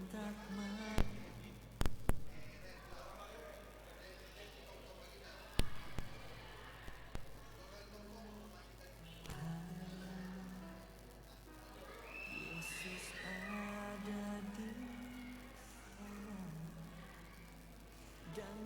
tak mau. Yesus ada di sana dan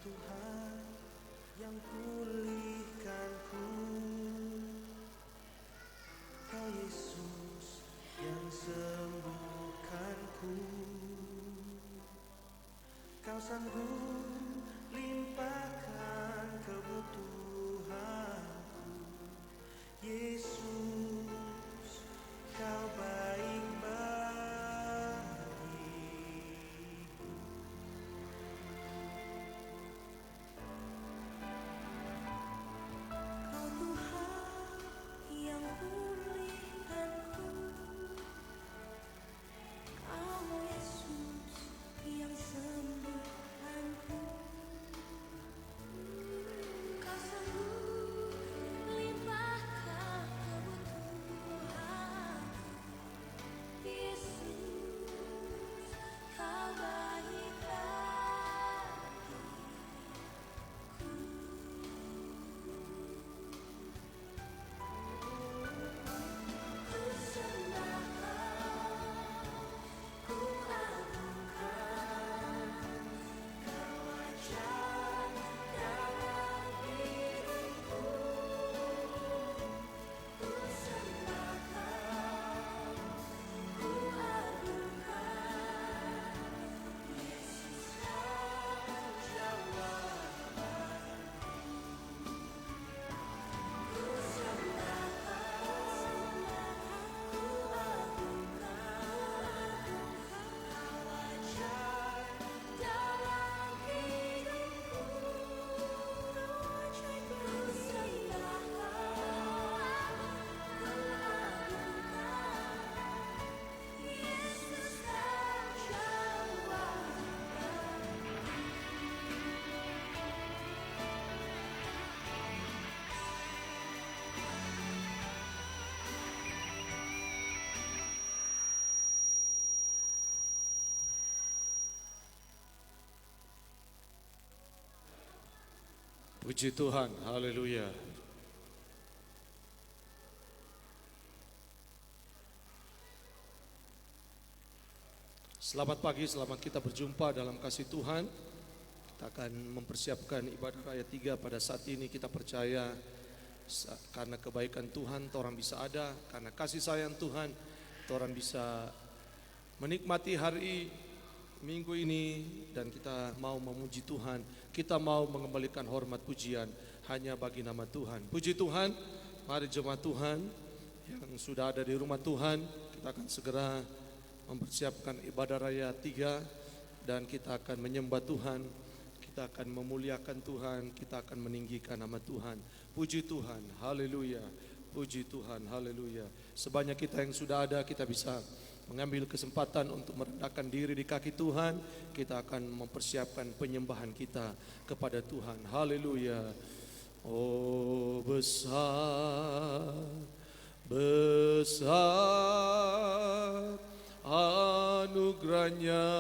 Tuhan yang pulihkanku, Kau Yesus yang sembuhkanku. Kau sanggup limpahkan kebutuhanku, Yesus, Kau baik bagiku. Kau Tuhan yang pulihkanku, Kau Yesus yang sembuhkanku. Kau sanggup limpahkan kebutuhanku, Yesus, Kau baik bagiku. Ku sembah Kau, ku agungkan Kau ajaib dalam hidupku. Ku sembah Kau, ku agungkan Yesus, Kau jawaban. Ku sembah Kau, ku agungkan Kau ajaib dalam hidupku. Ku sembah Kau, ku agungkan Yesus, Kau jawaban. Puji Tuhan, haleluya. Selamat pagi, selamat kita berjumpa dalam kasih Tuhan. Kita akan mempersiapkan ibadah raya 3 pada saat ini. Kita percaya karena kebaikan Tuhan, orang bisa ada. Karena kasih sayang Tuhan, orang bisa menikmati hari minggu ini. Dan kita mau memuji Tuhan, kita mau mengembalikan hormat pujian hanya bagi nama Tuhan. Puji Tuhan, mari jemaat Tuhan yang sudah ada di rumah Tuhan, kita akan segera mempersiapkan ibadah raya 3 dan kita akan menyembah Tuhan, kita akan memuliakan Tuhan, kita akan meninggikan nama Tuhan. Puji Tuhan, haleluya. Puji Tuhan, haleluya. Sebanyak kita yang sudah ada, kita bisa mengambil kesempatan untuk merendahkan diri di kaki Tuhan. Kita akan mempersiapkan penyembahan kita kepada Tuhan. Haleluya. Oh besar, besar anugerahnya.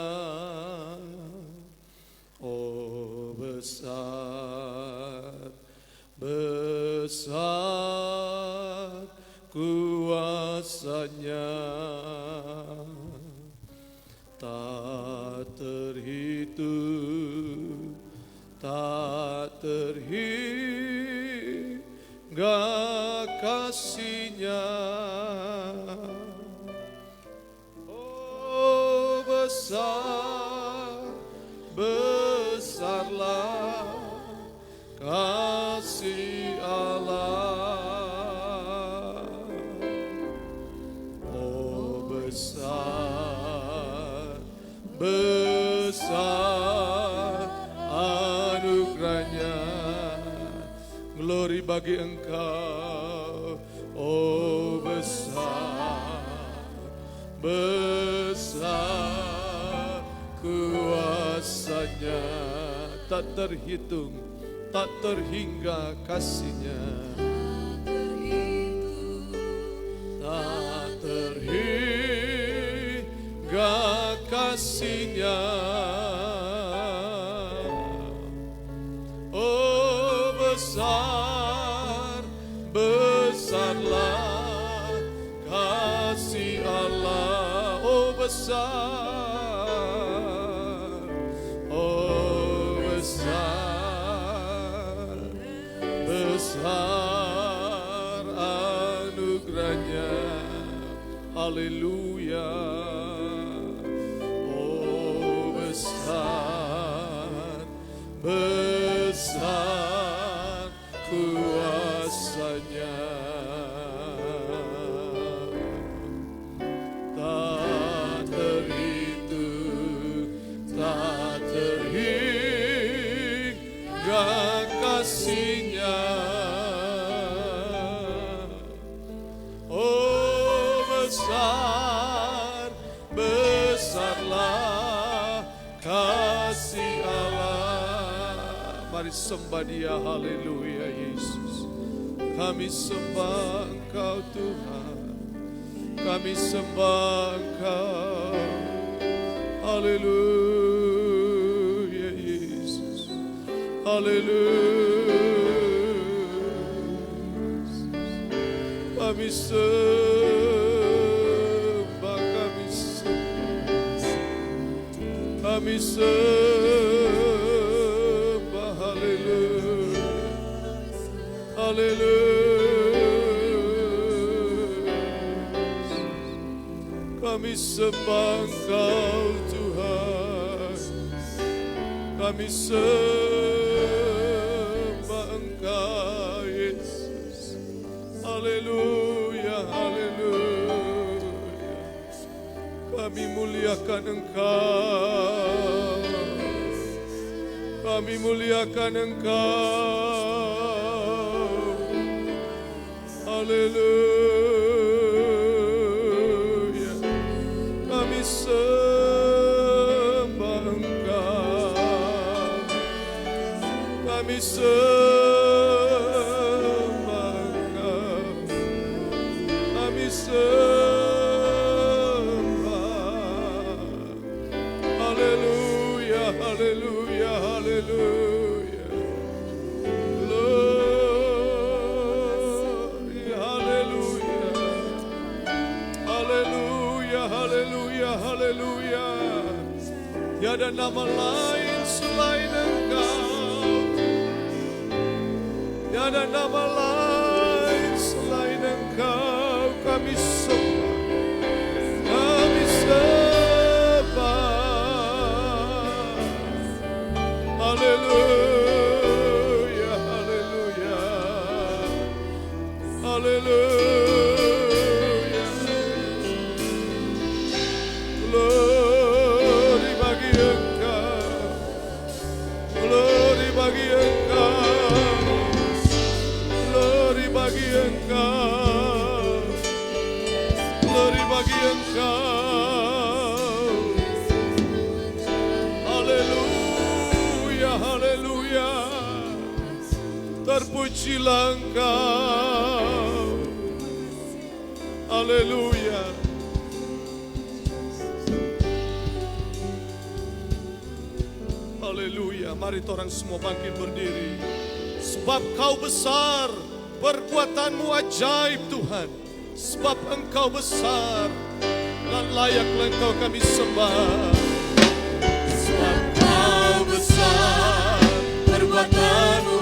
Oh besar, besar kuasanya. Tak terhitung, tak terhingga kasih-Nya. Oh besar, besarlah kasih Allah. Oh besar, besar anugerahnya. Glory bagi Engkau. Oh besar, besar kuasa-Nya. Tak terhitung, tak terhingga kasih-Nya. Tak terhingga kasih-Nya. Oh besar, besarlah kasih Allah. Oh besar, oh besar haleluya. Oh besar, besar kuasanya. Tak terhitung, tak terhingga kasih-Nya. Oh besar, besarlah kasih Allah. Mari sembah Dia, haleluya Yesus. Kami sembah Engkau Tuhan, kami sembah Engkau, haleluya Yesus, haleluya. Kami sembah, kami sembah, kami sembah, haleluya, haleluya. Kami sembah Engkau Tuhan, kami sembah Engkau Yesus, haleluya, haleluya. Kami muliakan Engkau, kami muliakan Engkau, haleluya. Kami sembah Engkau, kami sembah Engkau, kami sembah, haleluya, haleluya, haleluya. Glory, haleluya, haleluya, haleluya, haleluya. Tiada nama lain selain Engkau, tiada nama lain selain Engkau. Kami sembah, kami sembah, haleluya, haleluya, haleluya. Glory bagi Engkau, glory bagi Engkau, glory bagi Engkau, glory bagi Engkau. Haleluya, haleluya. Terpujilah Engkau, haleluya. Haleluya. Mari orang semua bangkit berdiri. Sebab Kau besar, perbuatanmu ajaib Tuhan. Sebab Engkau besar dan layaklah Engkau kami sembah. Sebab Kau besar, perbuatanmu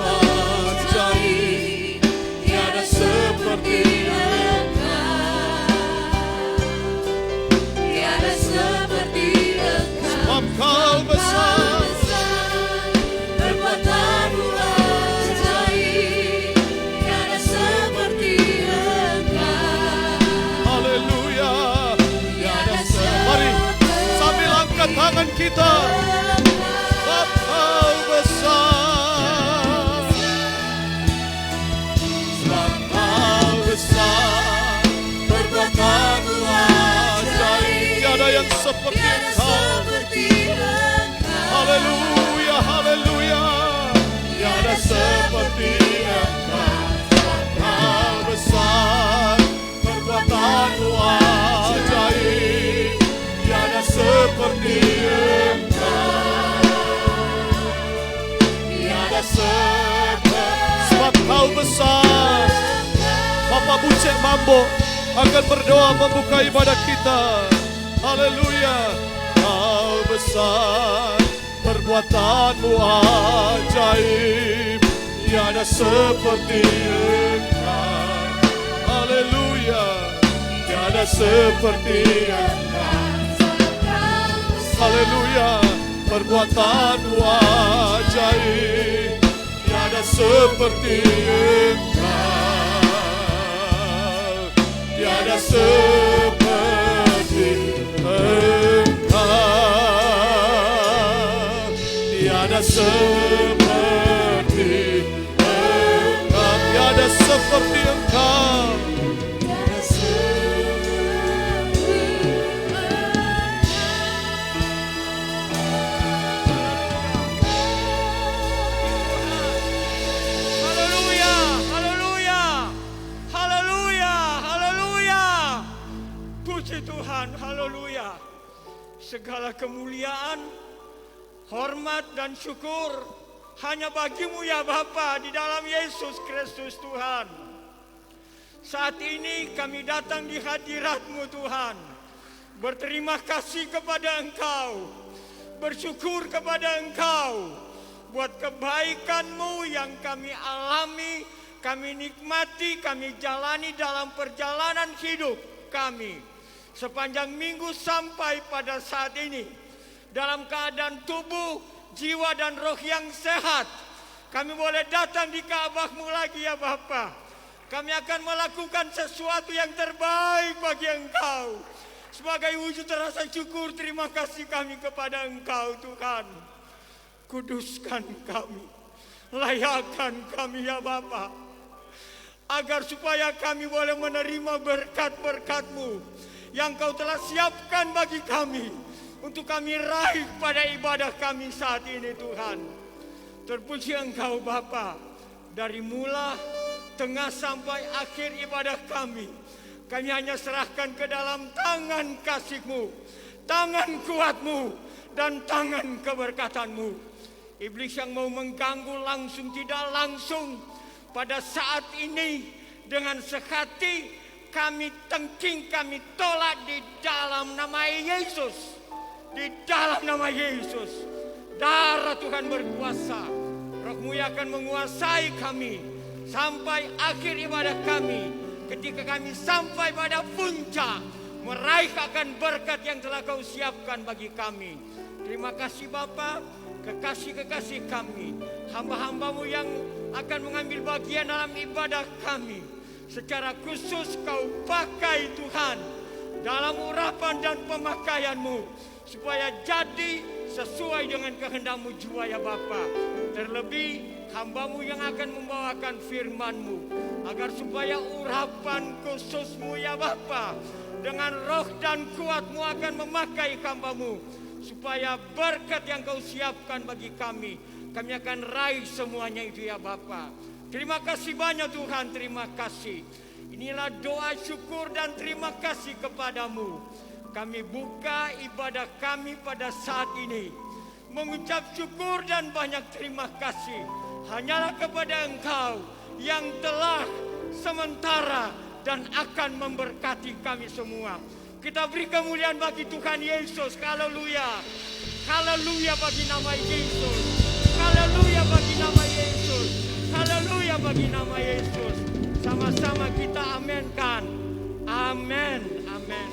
ajaib, tiada seperti Engkau, tiada seperti Engkau. sebab Kau besar, Perbuatanmu ajaib, tiada seperti Engkau. haleluya. Tiada Mari sambil angkat tangan kita. Sebab Kau besar, sebab Kau besar, perbuatanmu ajaib, tiada yang seperti Engkau. Haleluya, haleluya. Tiada seperti Engkau. Kau besar, perbuatanmu ajaib, tiada seperti Engkau. Tiada seperti, sebab Kau besar. Bapak Bucek Mambo akan berdoa membuka ibadah kita. Haleluya. Kau besar, perbuatanmu ajaib, tiada seperti Engkau. Haleluya. tiada seperti Engkau. Haleluya, perbuatanmu ajaib, tiada seperti Engkau, tiada seperti Engkau, tiada seperti Engkau, tiada seperti Engkau. Tuhan, haleluya. Segala kemuliaan, hormat dan syukur hanya bagi-Mu ya Bapa di dalam Yesus Kristus Tuhan. Saat ini kami datang di hadirat-Mu Tuhan, berterima kasih kepada Engkau, bersyukur kepada Engkau buat kebaikan-Mu yang kami alami, kami nikmati, kami jalani dalam perjalanan hidup kami sepanjang minggu sampai pada saat ini. Dalam keadaan tubuh, jiwa dan roh yang sehat, kami boleh datang di Ka'bah-Mu lagi ya Bapa. Kami akan melakukan sesuatu yang terbaik bagi Engkau. Sebagai wujud rasa syukur, terima kasih kami kepada Engkau Tuhan. Kuduskan kami, layakkan kami ya Bapa, agar supaya kami boleh menerima berkat-berkat-Mu yang Kau telah siapkan bagi kami untuk kami raih pada ibadah kami saat ini Tuhan. Terpuji Engkau Bapa, dari mula, tengah sampai akhir ibadah kami hanya serahkan ke dalam tangan kasih-Mu, tangan kuat-Mu, dan tangan keberkatan-Mu. Iblis yang mau mengganggu langsung tidak langsung pada saat ini dengan sehati kami tengking, kami tolak di dalam nama Yesus. Di dalam nama Yesus. Darah Tuhan berkuasa. Roh-Mu yang akan menguasai kami sampai akhir ibadah kami. Ketika kami sampai pada puncak, meraih akan berkat yang telah Kau siapkan bagi kami. Terima kasih Bapa, kekasih-kekasih kami, hamba-hamba-Mu yang akan mengambil bagian dalam ibadah kami. Secara khusus Kau pakai Tuhan dalam urapan dan pemakaian-Mu, supaya jadi sesuai dengan kehendak-Mu jua ya Bapa. Terlebih hamba-Mu yang akan membawakan firman-Mu, agar supaya urapan khusus-Mu ya Bapa, dengan roh dan kuat-Mu akan memakai hamba-Mu, supaya berkat yang Kau siapkan bagi kami akan raih semuanya itu ya Bapa. Terima kasih banyak Tuhan, terima kasih. Inilah doa syukur dan terima kasih kepadamu. Kami buka ibadah kami pada saat ini, mengucap syukur dan banyak terima kasih hanyalah kepada Engkau yang telah, sementara, dan akan memberkati kami semua. Kita beri kemuliaan bagi Tuhan Yesus. Haleluya. Haleluya bagi nama Yesus. Haleluya bagi nama Yesus. Haleluya bagi nama Yesus. Sama-sama kita amenkan. Amin. Amin.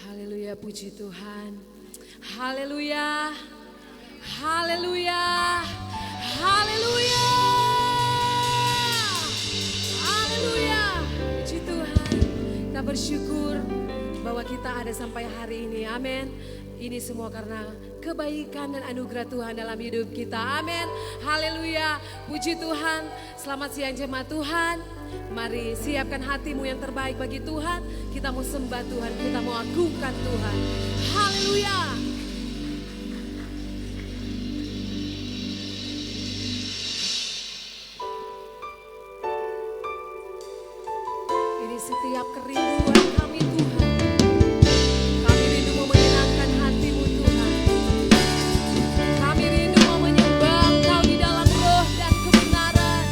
Haleluya, puji Tuhan. Haleluya. Haleluya. Haleluya. Haleluya. Puji Tuhan. Kita bersyukur bahwa kita ada sampai hari ini. Amin. Ini semua karena kebaikan dan anugerah Tuhan dalam hidup kita. Amin. Haleluya. Puji Tuhan. Selamat siang jemaat Tuhan. Mari siapkan hatimu yang terbaik bagi Tuhan. Kita mau sembah Tuhan, kita mau agungkan Tuhan. Haleluya. Ini setiap kerinduan kami Tuhan. Kami rindu mau menyenangkan hatimu Tuhan. Kami rindu mau menyembah Engkau di dalam roh dan kebenaran.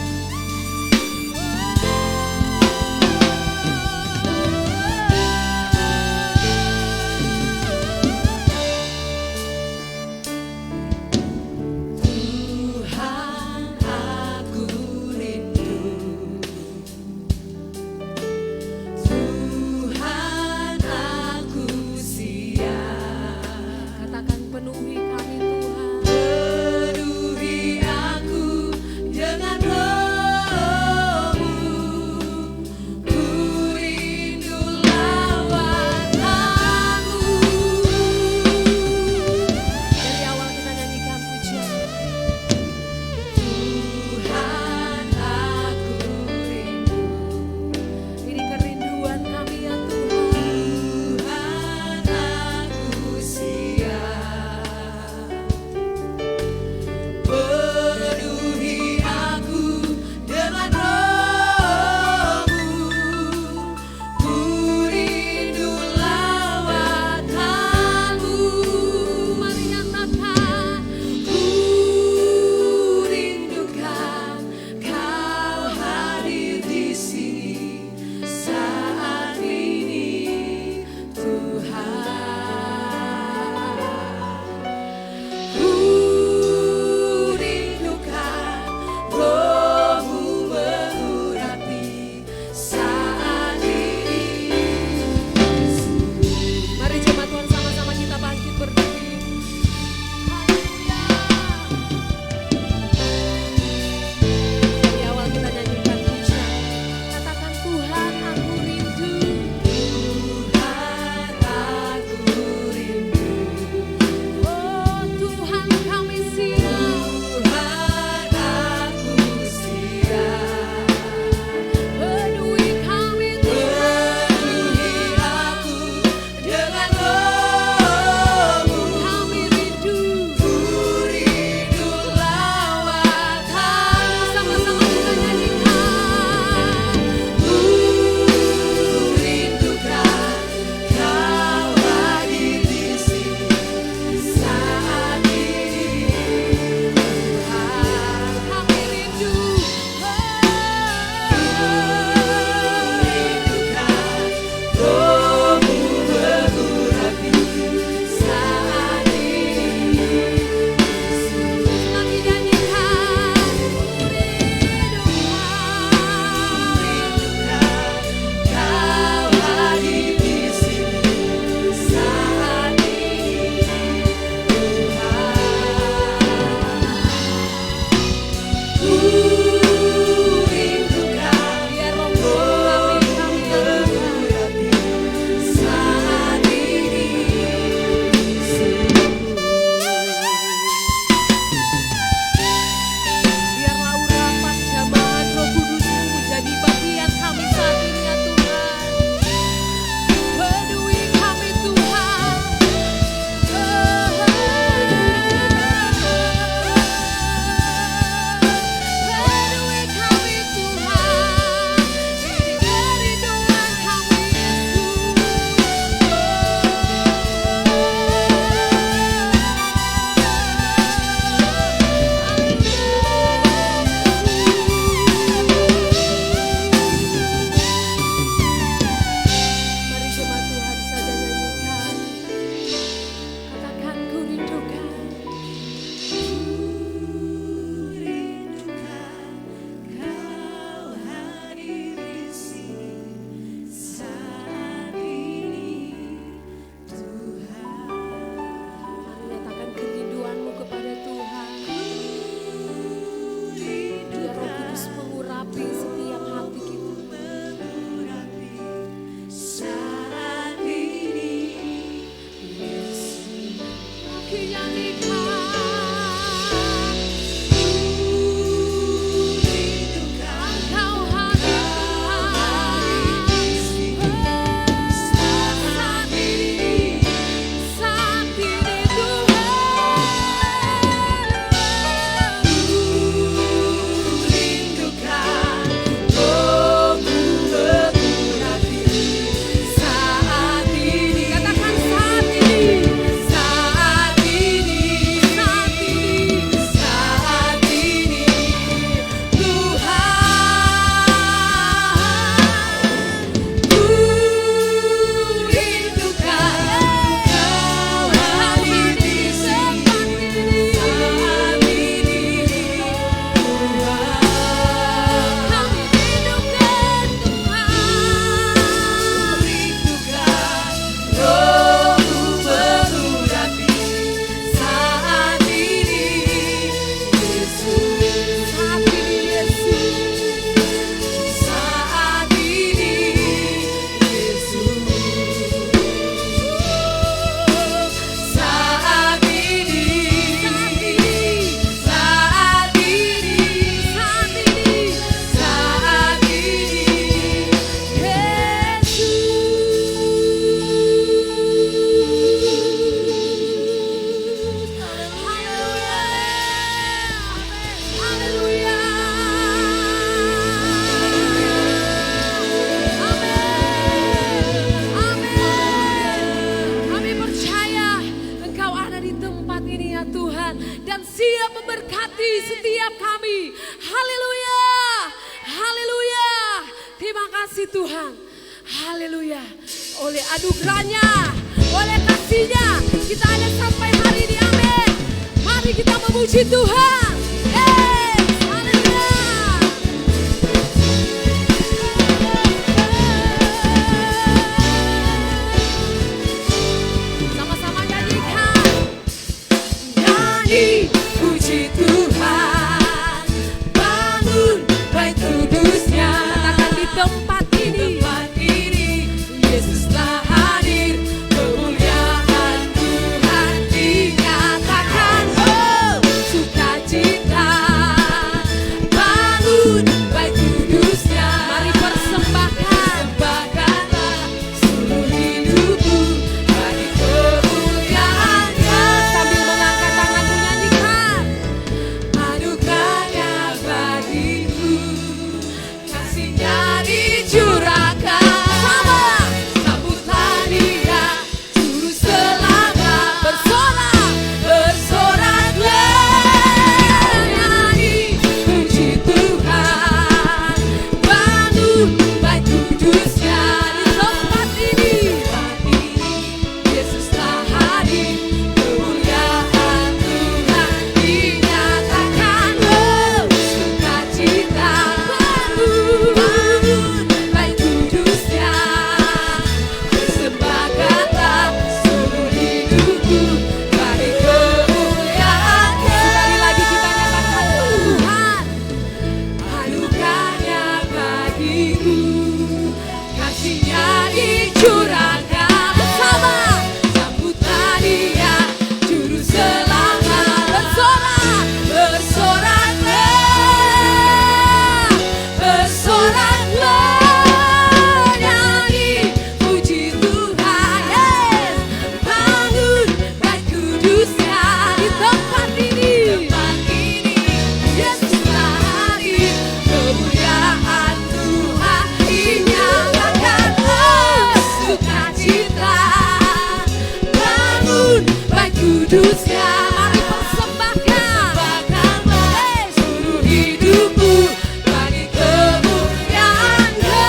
setiap kami. Haleluya, haleluya. Terima kasih Tuhan. Haleluya. Oleh anugerahnya, oleh kasihnya, kita ada sampai hari ini. Amin. Mari kita memuji Tuhan. Haleluya. Sama-sama nyanyikan. Nyanyi, puji Tuhan. Bangun baik kudusnya. Katakan di tempat ini. Yesus telah hadir. Kemuliaan Tuhan dinyatakan. Oh, sukacita. Bangun baik kudusnya. Mari persembahkan. Persembahkanlah seluruh hidupku bagi kemuliaan-Nya. Sambil mengangkat tanganmu nyanyikan. Anugerahnya bagiku, kasih-Nya dicurahkan. Sama, sambutlah Dia, Juru Selamat. Bersorak, bersoraklah. Nyanyi, puji Tuhan. Bangun baik kudusnya di tempat ini. Yesus telah hadir. Kemuliaan Tuhan dinyatakan. Oh, sukacita. Bangun baik kudusnya. Persembahkanlah seluruh hidupku bagi kemuliaan-Nya. Sekali lagi kita nyatakan Tuhan. Anugerahnya bagiku, kasih-Nya dicurahkan. Bersama, sambutlah Dia, Juru Selamat. Bersorak, bersoraklah. Bersoraklah. Nyanyi, puji Tuhan. Yes. Bangun baik kudusnya di tempat ini. Yesus telah hadir. Kemuliaan Tuhan dinyatakan. Oh, sukacita. Bangun baik kudusnya. Mari persembahkan. Seluruh hidupku bagi kemuliaan-Nya.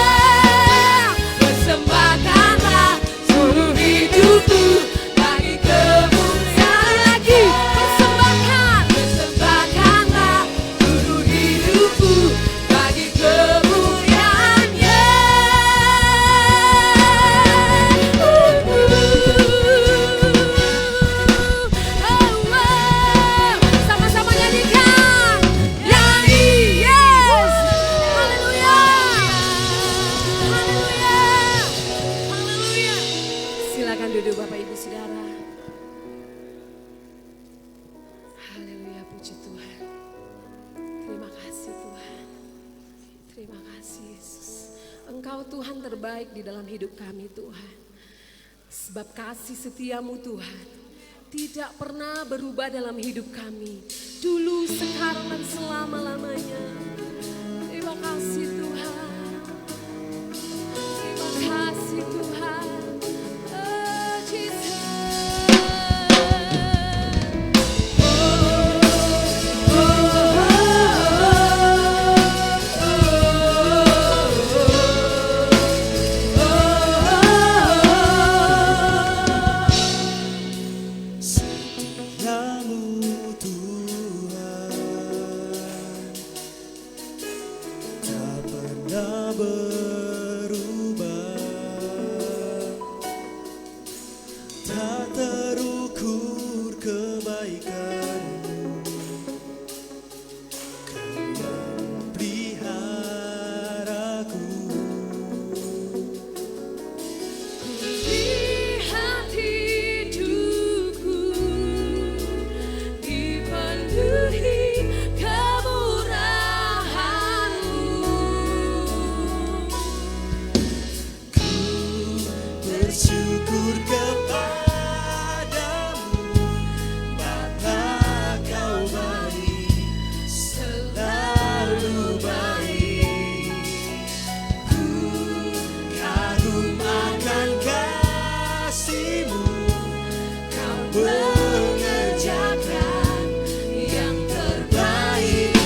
Persembahkanlah seluruh hidupku bagi kemuliaan. Lagi persembahkan. Persembahkanlah seluruh hidupku bagi kemuliaan-Nya. Sama-sama nyanyikan. Nyanyi, yes. Haleluya. Haleluya. Haleluya. Silakan duduk Bapak Ibu Saudara. Haleluya, puji Tuhan. Terima kasih Tuhan. Terima kasih Yesus. Engkau Tuhan terbaik di dalam hidup kami Tuhan. Sebab kasih setiamu Tuhan tidak pernah berubah dalam hidup kami. Dulu, sekarang, dan selama-lamanya. Terima kasih Tuhan. Terima kasih Tuhan. Oh, Jesus. Setiamu Tuhan tak pernah berubah, tak terukur kebaikan-Mu, Kau memeliharaku. Lihat hidupku dipenuhi kemurahan-Mu. Bersyukur kepadamu, Bapa, Kau baik, selalu baik. Ku kagum akan kasih-Mu, Kau mengerjakan yang terbaik.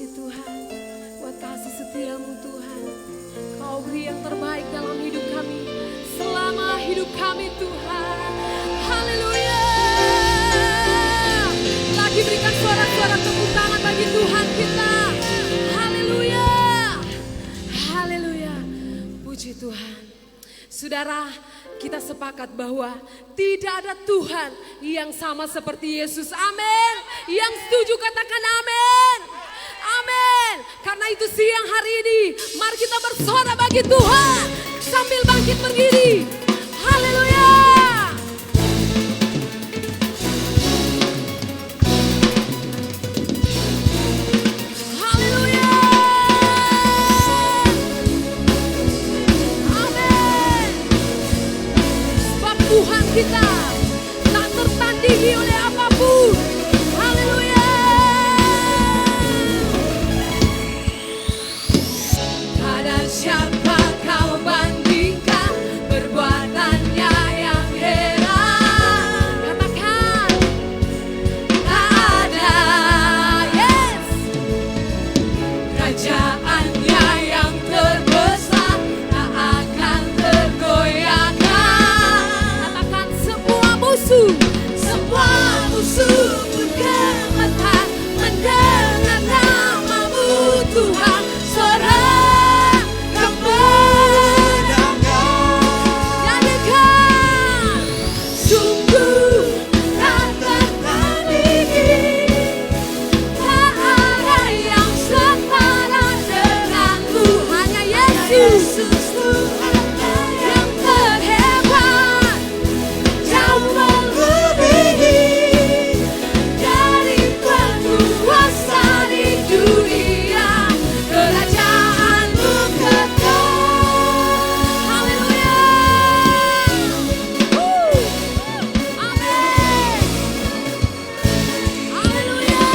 Puji Tuhan, buat kasih setiamu Tuhan. Kau beri yang terbaik dalam hidup kami, selama hidup kami Tuhan. Haleluya. Lagi berikan suara-suara tepuk tangan bagi Tuhan kita. Haleluya. Haleluya. Puji Tuhan. Saudara, kita sepakat bahwa tidak ada Tuhan yang sama seperti Yesus. Amin. Yang setuju katakan amin. Amin. Karena itu siang hari ini, mari kita bersorak bagi Tuhan sambil bangkit berdiri. Haleluya. Haleluya. Amin. Sebab Tuhan kita tak tertandingi oleh apapun. Haleluya. Ada siapa kau bandingkan perbuatannya yang heran? Katakan tak ada. Yes. Kerajaannya yang terbesar tak akan tergoyahkan. Katakan semua musuh pun gemetar mendengar namamu Tuhan. Sorak kemenangan yang dekat, sungguh tak tertandingi. Tak ada yang setara denganmu, hanya Yesus Tuhan yang terhebat, jauh melebihi dari penguasa di dunia. Kerajaanmu kekal. Haleluya. Amin. Haleluya.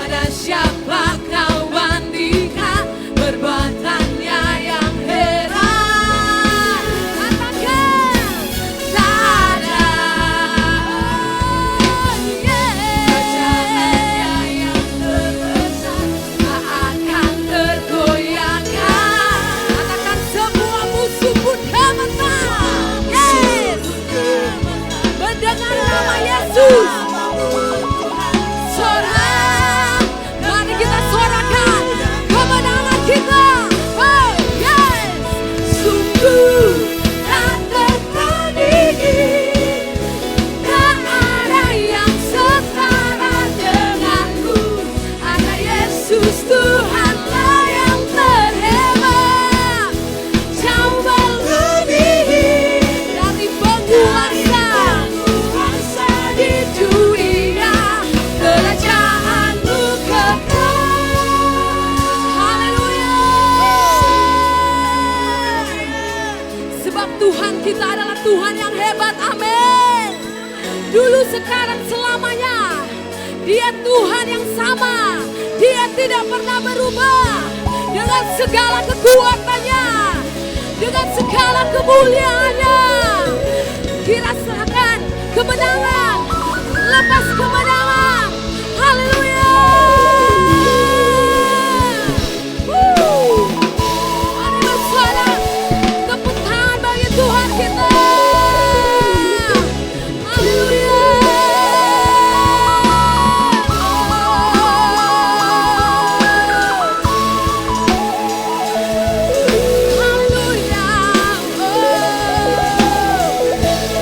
Ada siapa kau bandingkan perbuatannya yang heran? Katakan tak ada. Kerajaannya yang terbesar tak akan tergoyahkan. Katakan semua musuh pun gemetar. Yes. Mendengar nama Yesus. Sorak, mari kita sorakan kemenangan kita. Oh yes. Sungguh tak tertandingi. Tak ada yang setara denganku. Hanya Yesus Tuhanlah yang terhebat, jauh melebihi dari penguasa di dunia. Kerajaanmu kekal. Haleluya. Sebab Tuhan kita adalah Tuhan yang hebat. Amin. Dulu, sekarang, selamanya. Dia Tuhan yang sama. Dia tidak pernah berubah. Dengan segala kekuatannya, dengan segala kemuliaannya, kita serahkan kemenangan, lepas kemenangan. Haleluya. Mari bersorak, tepuk tangan bagi Tuhan kita. Haleluya. Haleluya.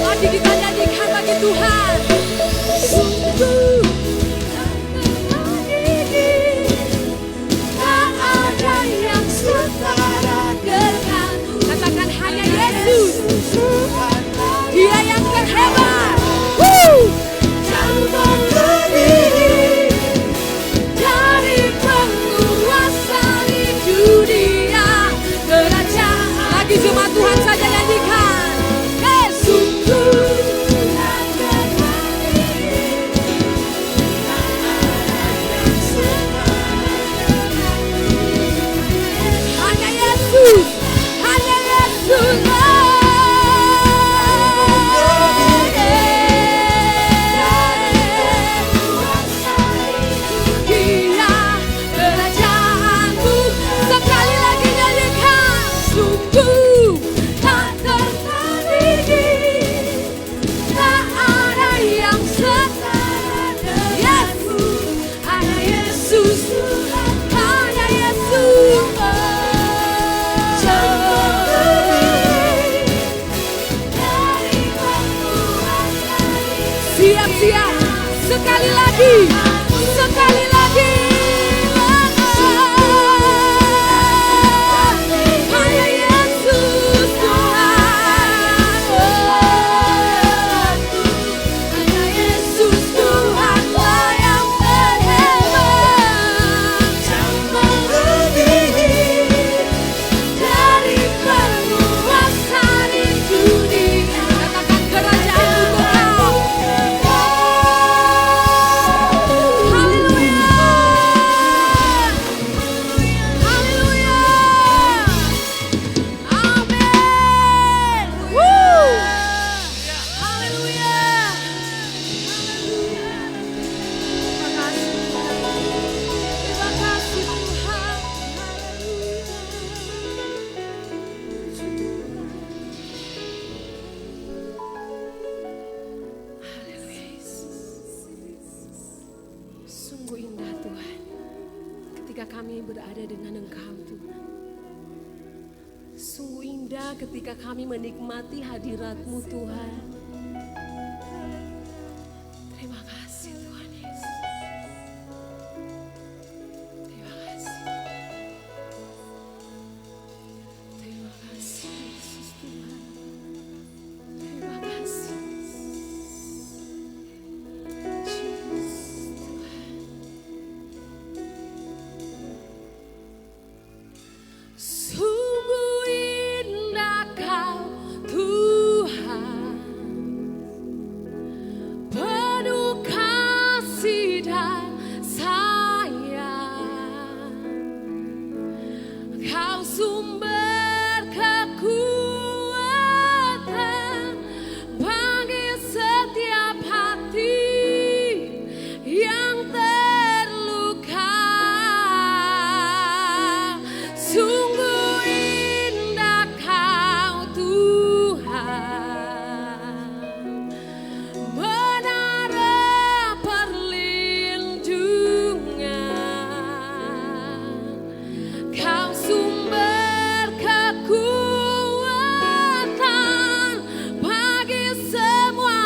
Lagi kita nyanyikan bagi Tuhan. Sungguh lagi, sekali lagi. Hanya Yesus Tuhan, hanya Yesus Tuhanlah yang terhebat, yang melebihi dari penguasa di dunia. Katakan kerajaan untuk Kau. Haleluya, haleluya, amin. Haleluya, terima kasih Tuhan. Haleluya, sungguh indah Tuhan ketika kami berada dengan Engkau Tuhan. Sungguh indah ketika kami menikmati hadirat-Mu Tuhan. Terima kasih Tuhan Yesus. Terima kasih. Terima kasih Yesus Tuhan. Terima kasih. Yesus Tuhan. Sungguh indah Kau Tuhan, penuh kasih dan sayang. Kau sumber kekuatan bagi setiap hati yang terluka. Sungguh indah Kau Tuhan, menara perlindungan. Kau sumber kekuatan bagi semua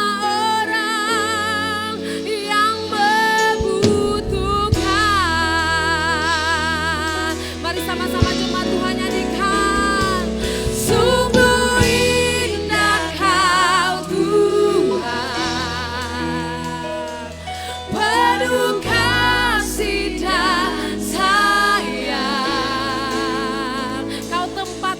orang yang membutuhkan. Mari sama-sama jemaat Tuhan nyanyikan. Sungguh indah Kau Tuhan, penuh kasih dan sayang. Kau tempat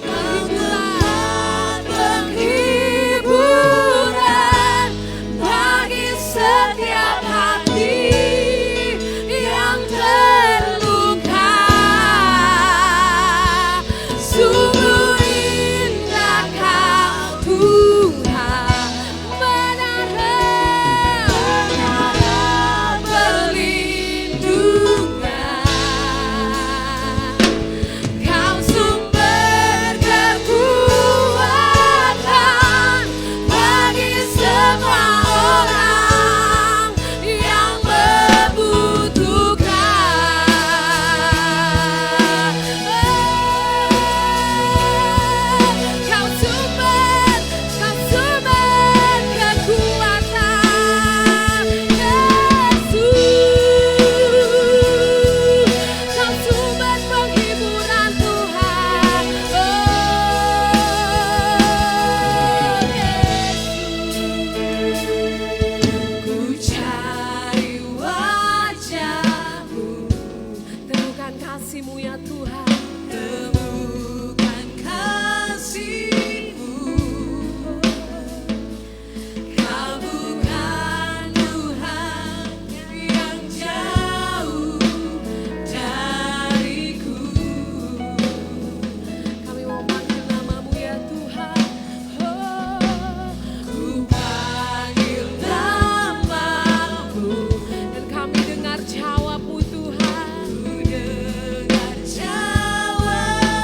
penghiburan bagi setiap hati yang terluka. Sungguh indah Kau Tuhan, menara perlindungan. Kau sumber kekuatan bagi semua orang yang membutuhkan. Kau sumber kekuatan, Yesus. Kau sumber penghiburan Tuhan, Yesus. Ku cari wajah-Mu, temukan kasih-Mu ya Tuhan. Temukan kasih-Mu. Kau bukan Tuhan yang jauh dariku. Kami mau panggil nama-Mu ya Tuhan. Ku panggil nama-Mu dan kami dengar jawab-Mu Tuhan. Ku dengar jawab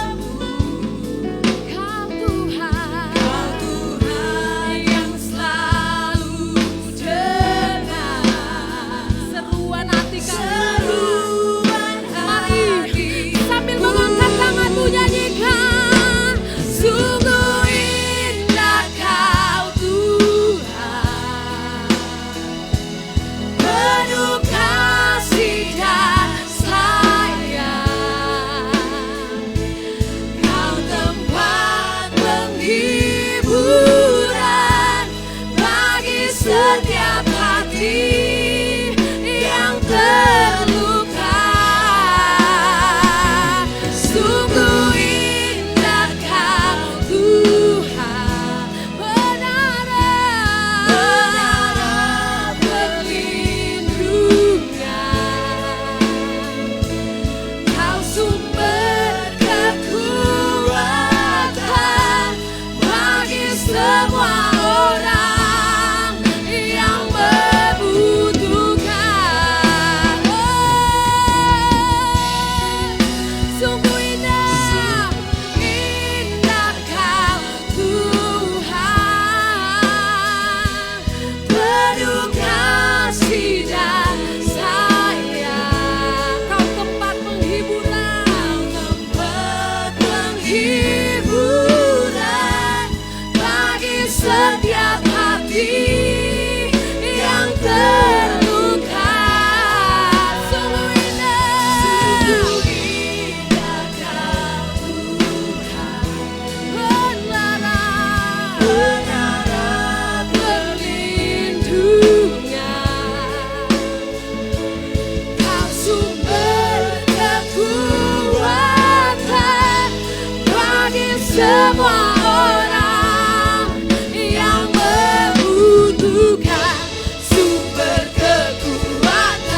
semua orang yang membutuhkan sumber kekuatan,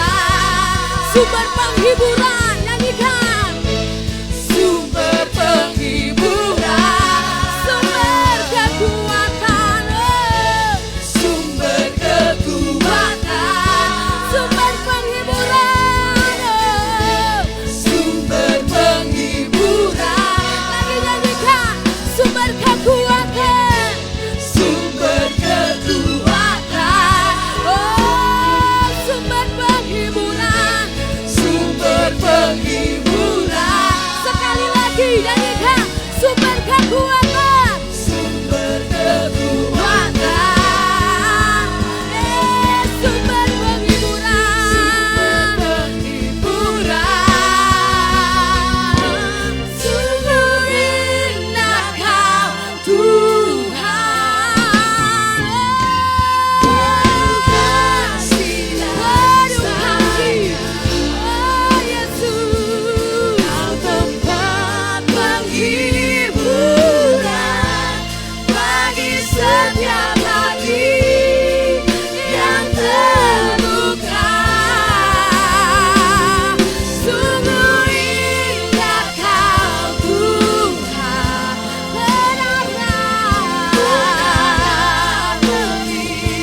sumber penghiburan, nyanyikan. Sumber penghiburan, sumber kekuatan, sumber kekuatan, sumber penghiburan, sumber penghiburan. Lagi nyanyikan, sumber kekuatan, sumber kekuatan, oh sumber penghiburan, sumber penghiburan. Sekali lagi nyanyikan, sumber kekuatan, sumber kekuatan, sumber penghiburan, penghiburan. Sungguh indah Kau Tuhan, kasih, oh Yesus, Kau tempat penghiburan bagi setiap hati yang terluka. Sungguh indah Kau Tuhan, benar-benar menghidupan.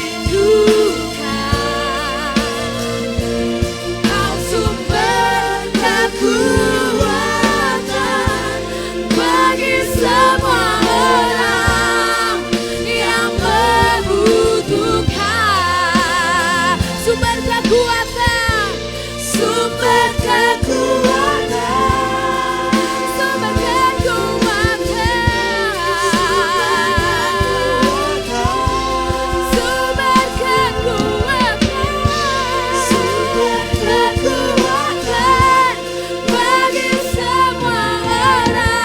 Kau sumber kekuatan bagi semua orang yang membutuhkan. Sumber kekuatan, sumber kekuatan, sumber kekuatan, sumber kekuatan, sumber kekuatan bagi semua orang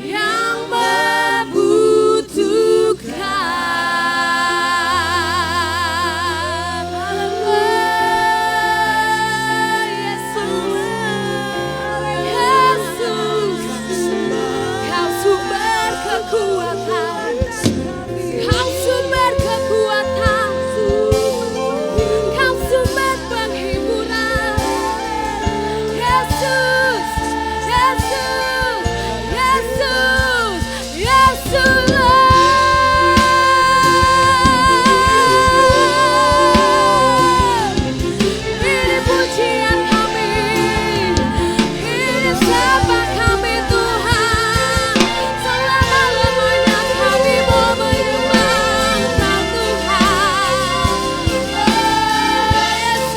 yang membutuhkan. Yesus, Kau sumber kekuatan, Kau sumber kekuatan, Kau sumber penghiburan. Yesus, Yesus, Yesus, Yesus. Ini pujian kami, ini sembah kami Tuhan. Selama-lamanya kami mau menyembah Tuhan. Yesus,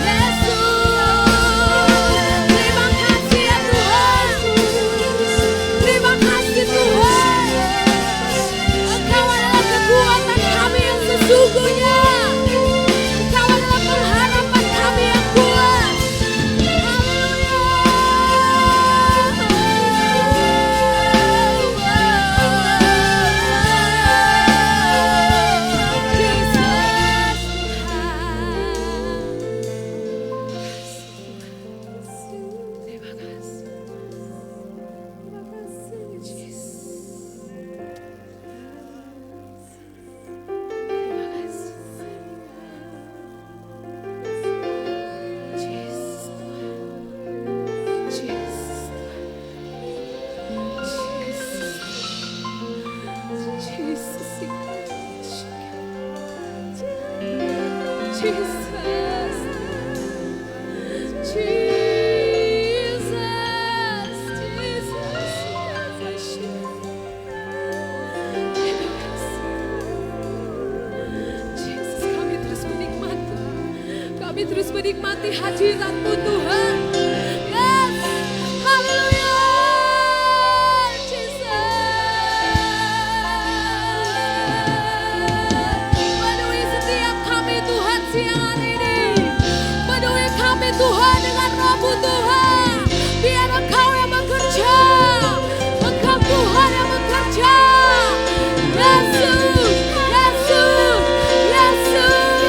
Yesus, terima kasih ya Tuhan, terima kasih Tuhan. Engkau adalah kekuatan kami yang sesungguhnya, Engkau adalah pengharapan kami yang kuat. Terima kasih. Terima kasih, Yesus. Terima kasih. Yesus Tuhan. Yesus Tuhan. Yesus. Jesus. Kami terus menikmati hadirat-Mu Tuhan. Yes, haleluya, Jesus. Penuhi setiap kami Tuhan siang hari ini. Penuhi kami Tuhan dengan Roh-Mu Tuhan. Biar Engkau yang bekerja, Engkau Tuhan yang bekerja. Yesus, Yesus, Yesus.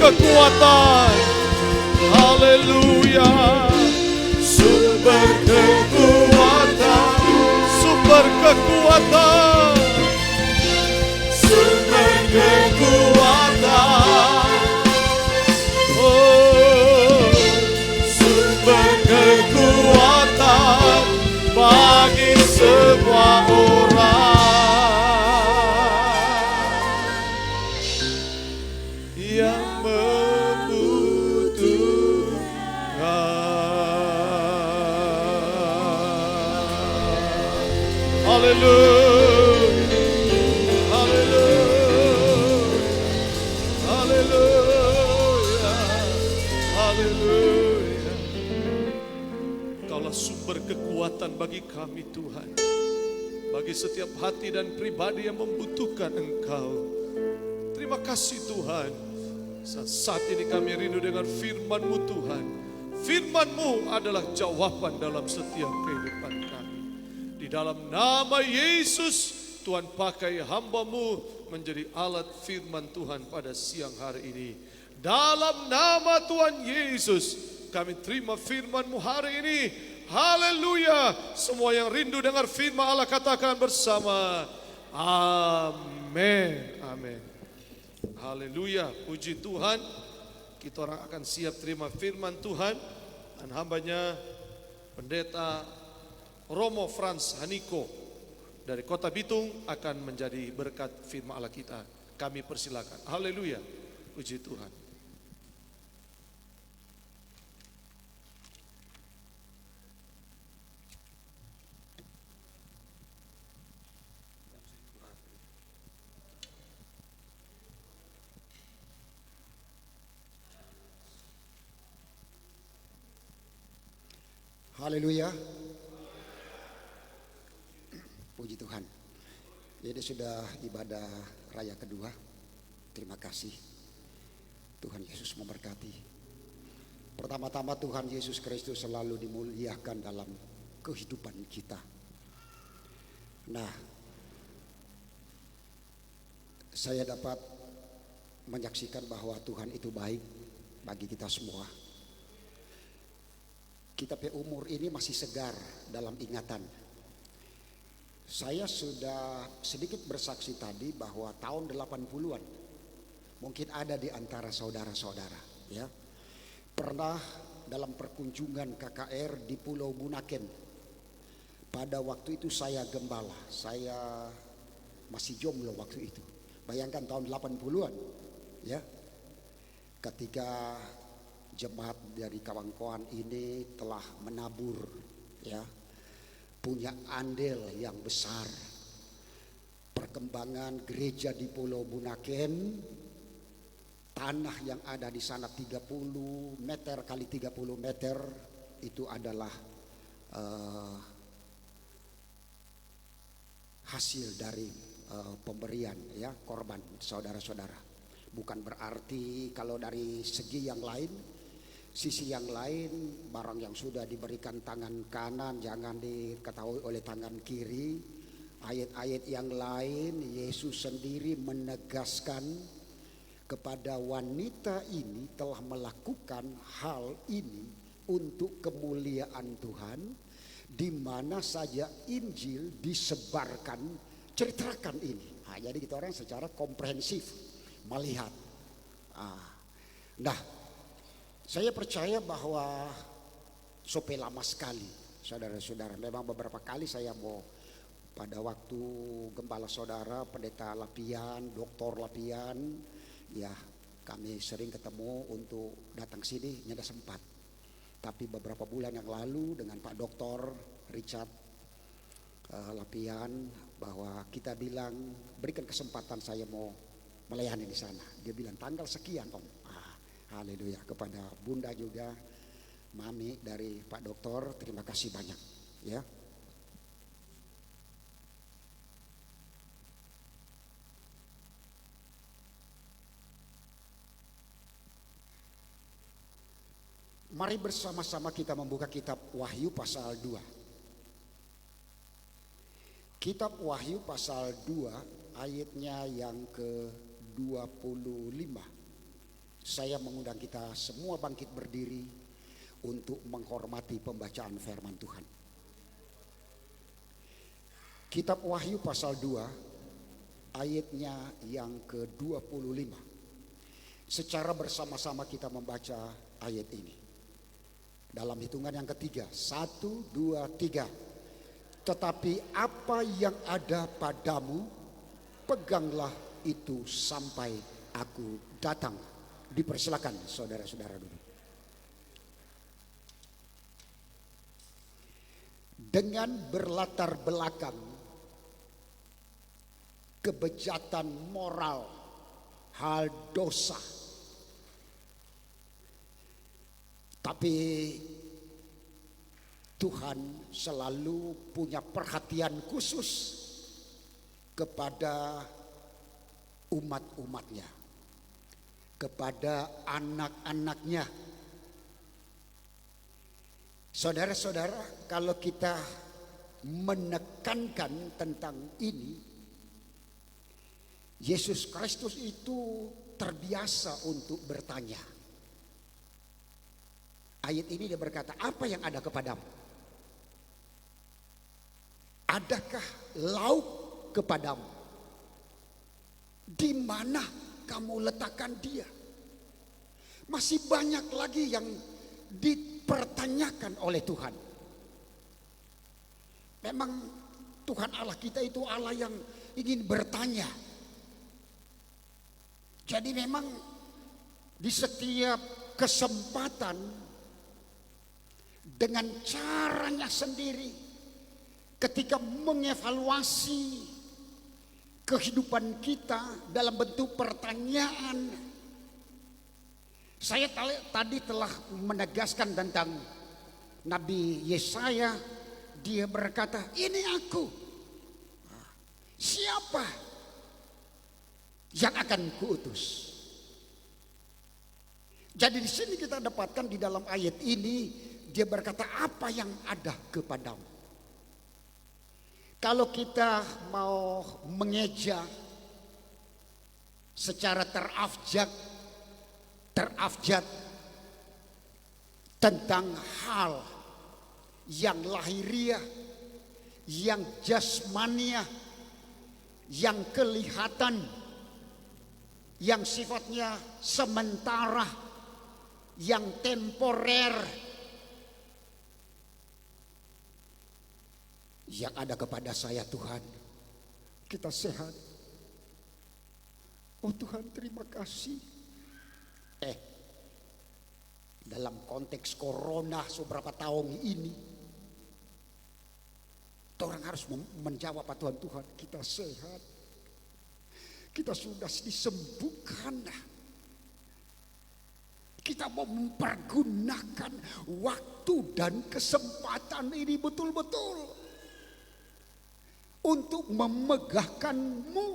kekuatan. Haleluya. Sumber kekuatan, Sumber kekuatan. sumber kekuatan, Oh, sumber kekuatan bagi semua orang yang membutuhkan. Haleluya. Haleluya. Haleluya. Haleluya. Kaulah sumber kekuatan bagi kami Tuhan. Bagi setiap hati dan pribadi yang membutuhkan Engkau. Terima kasih Tuhan. Saat ini kami rindu dengan firman-Mu Tuhan. Firman-Mu adalah jawaban dalam setiap kehidupan kami. Di dalam nama Yesus, Tuhan pakai hamba-Mu menjadi alat firman Tuhan pada siang hari ini. Dalam nama Tuhan Yesus, kami terima firman-Mu hari ini. Haleluya. Semua yang rindu dengar firman Allah katakan bersama. Amin. Amin. Haleluya. Puji Tuhan. Kita orang akan siap terima firman Tuhan. Dan hambanya Pendeta Romo Frans Haniko dari Kota Bitung akan menjadi berkat firman Allah kita. Kami persilakan. Haleluya. Puji Tuhan. Haleluya. Puji Tuhan. Jadi sudah ibadah raya kedua. Terima kasih. Tuhan Yesus memberkati. Pertama-tama Tuhan Yesus Kristus selalu dimuliakan dalam kehidupan kita. Nah, saya dapat menyaksikan bahwa Tuhan itu baik bagi kita semua. Kita umur ini masih segar dalam ingatan. Saya sudah sedikit bersaksi tadi bahwa tahun 80-an mungkin ada di antara saudara-saudara ya. Pernah dalam perkunjungan KKR di Pulau Bunaken. Pada waktu itu saya gembala, saya masih jomblo waktu itu. Bayangkan tahun 80-an ya. Ketika jemaat dari kawan-kawan ini telah menabur ya, punya andil yang besar perkembangan gereja di Pulau Bunaken. Tanah yang ada di sana 30 meter kali 30 meter itu adalah hasil dari pemberian ya, korban saudara-saudara. Bukan berarti kalau dari segi yang lain, sisi yang lain, barang yang sudah diberikan tangan kanan jangan diketahui oleh tangan kiri. Ayat-ayat yang lain, Yesus sendiri menegaskan kepada wanita ini telah melakukan hal ini untuk kemuliaan Tuhan. Di mana saja Injil disebarkan, ceritakan ini. Nah, jadi kita orang secara komprehensif melihat. Nah, saya percaya bahwa sope lama sekali saudara-saudara. Memang beberapa kali saya mau pada waktu gembala saudara, pendeta Lapian, doktor Lapian, ya kami sering ketemu untuk datang sini, nyada sempat. Tapi beberapa bulan yang lalu dengan Pak Doktor Richard Lapian, bahwa kita bilang berikan kesempatan saya mau melayani di sana. Dia bilang tanggal sekian Om. Haleluya. Kepada Bunda juga, Mami dari Pak Doktor, terima kasih banyak ya. Mari bersama-sama kita membuka kitab Wahyu pasal 2. Kitab Wahyu pasal 2 ayatnya yang ke-25. Saya mengundang kita semua bangkit berdiri untuk menghormati pembacaan firman Tuhan. Kitab Wahyu pasal 2 ayatnya yang ke-25. Secara bersama-sama kita membaca ayat ini. Dalam hitungan yang ketiga, 1, 2, 3. Tetapi apa yang ada padamu, peganglah itu sampai aku datang. Dipersilakan saudara-saudara dulu. Dengan berlatar belakang kebejatan moral, hal dosa. Tapi Tuhan selalu punya perhatian khusus kepada umat-umatnya, kepada anak-anaknya. Saudara-saudara, kalau kita menekankan tentang ini, Yesus Kristus itu terbiasa untuk bertanya. Ayat ini dia berkata, apa yang ada kepadamu? Adakah lauk kepadamu? Di mana kamu letakkan dia? Masih banyak lagi yang dipertanyakan oleh Tuhan. Memang Tuhan Allah kita itu Allah yang ingin bertanya. Jadi memang di setiap kesempatan dengan caranya sendiri, ketika mengevaluasi kehidupan kita dalam bentuk pertanyaan. Saya tadi telah menegaskan tentang Nabi Yesaya. Dia berkata, ini aku. Siapa yang akan kuutus? Jadi di sini kita dapatkan di dalam ayat ini, dia berkata, apa yang ada kepadamu? Kalau kita mau mengeja secara terafjad tentang hal yang lahiriah, yang jasmaniah, yang kelihatan, yang sifatnya sementara, yang temporer, yang ada kepada saya Tuhan, kita sehat. Oh Tuhan, terima kasih. Dalam konteks corona beberapa tahun ini, orang harus menjawab Tuhan, Tuhan kita sehat, kita sudah disembuhkan. Kita mau mempergunakan waktu dan kesempatan ini betul-betul untuk memegahkanmu,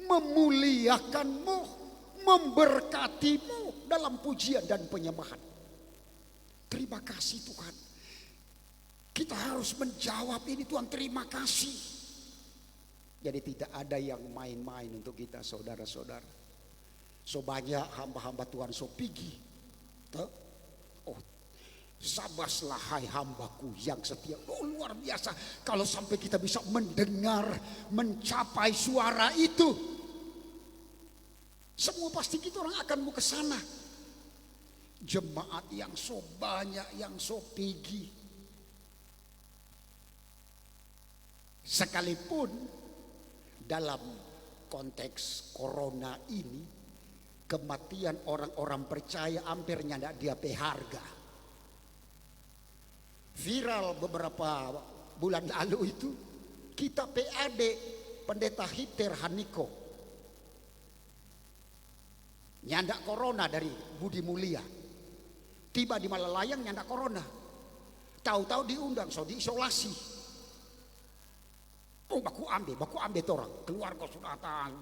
memuliakanmu, memberkatimu dalam pujian dan penyembahan. Terima kasih Tuhan. Kita harus menjawab ini, Tuhan terima kasih. Jadi tidak ada yang main-main untuk kita saudara-saudara. So banyak hamba-hamba Tuhan so pigi. Oh, sabaslah hai hambaku yang setia. Oh luar biasa. Kalau sampai kita bisa mendengar, mencapai suara itu, semua pasti kita orang akan mau ke sana. Jemaat yang so banyak, yang so pigi. Sekalipun dalam konteks corona ini, kematian orang-orang percaya hampir tidak dia harga. Viral beberapa bulan lalu itu, kita PAD Pendeta Hiter Haniko nyandak corona dari Budi Mulia, tiba di Malalayang nyandak corona, tahu-tahu diundang so diisolasi. Oh baku ambil orang keluarga sudah datang,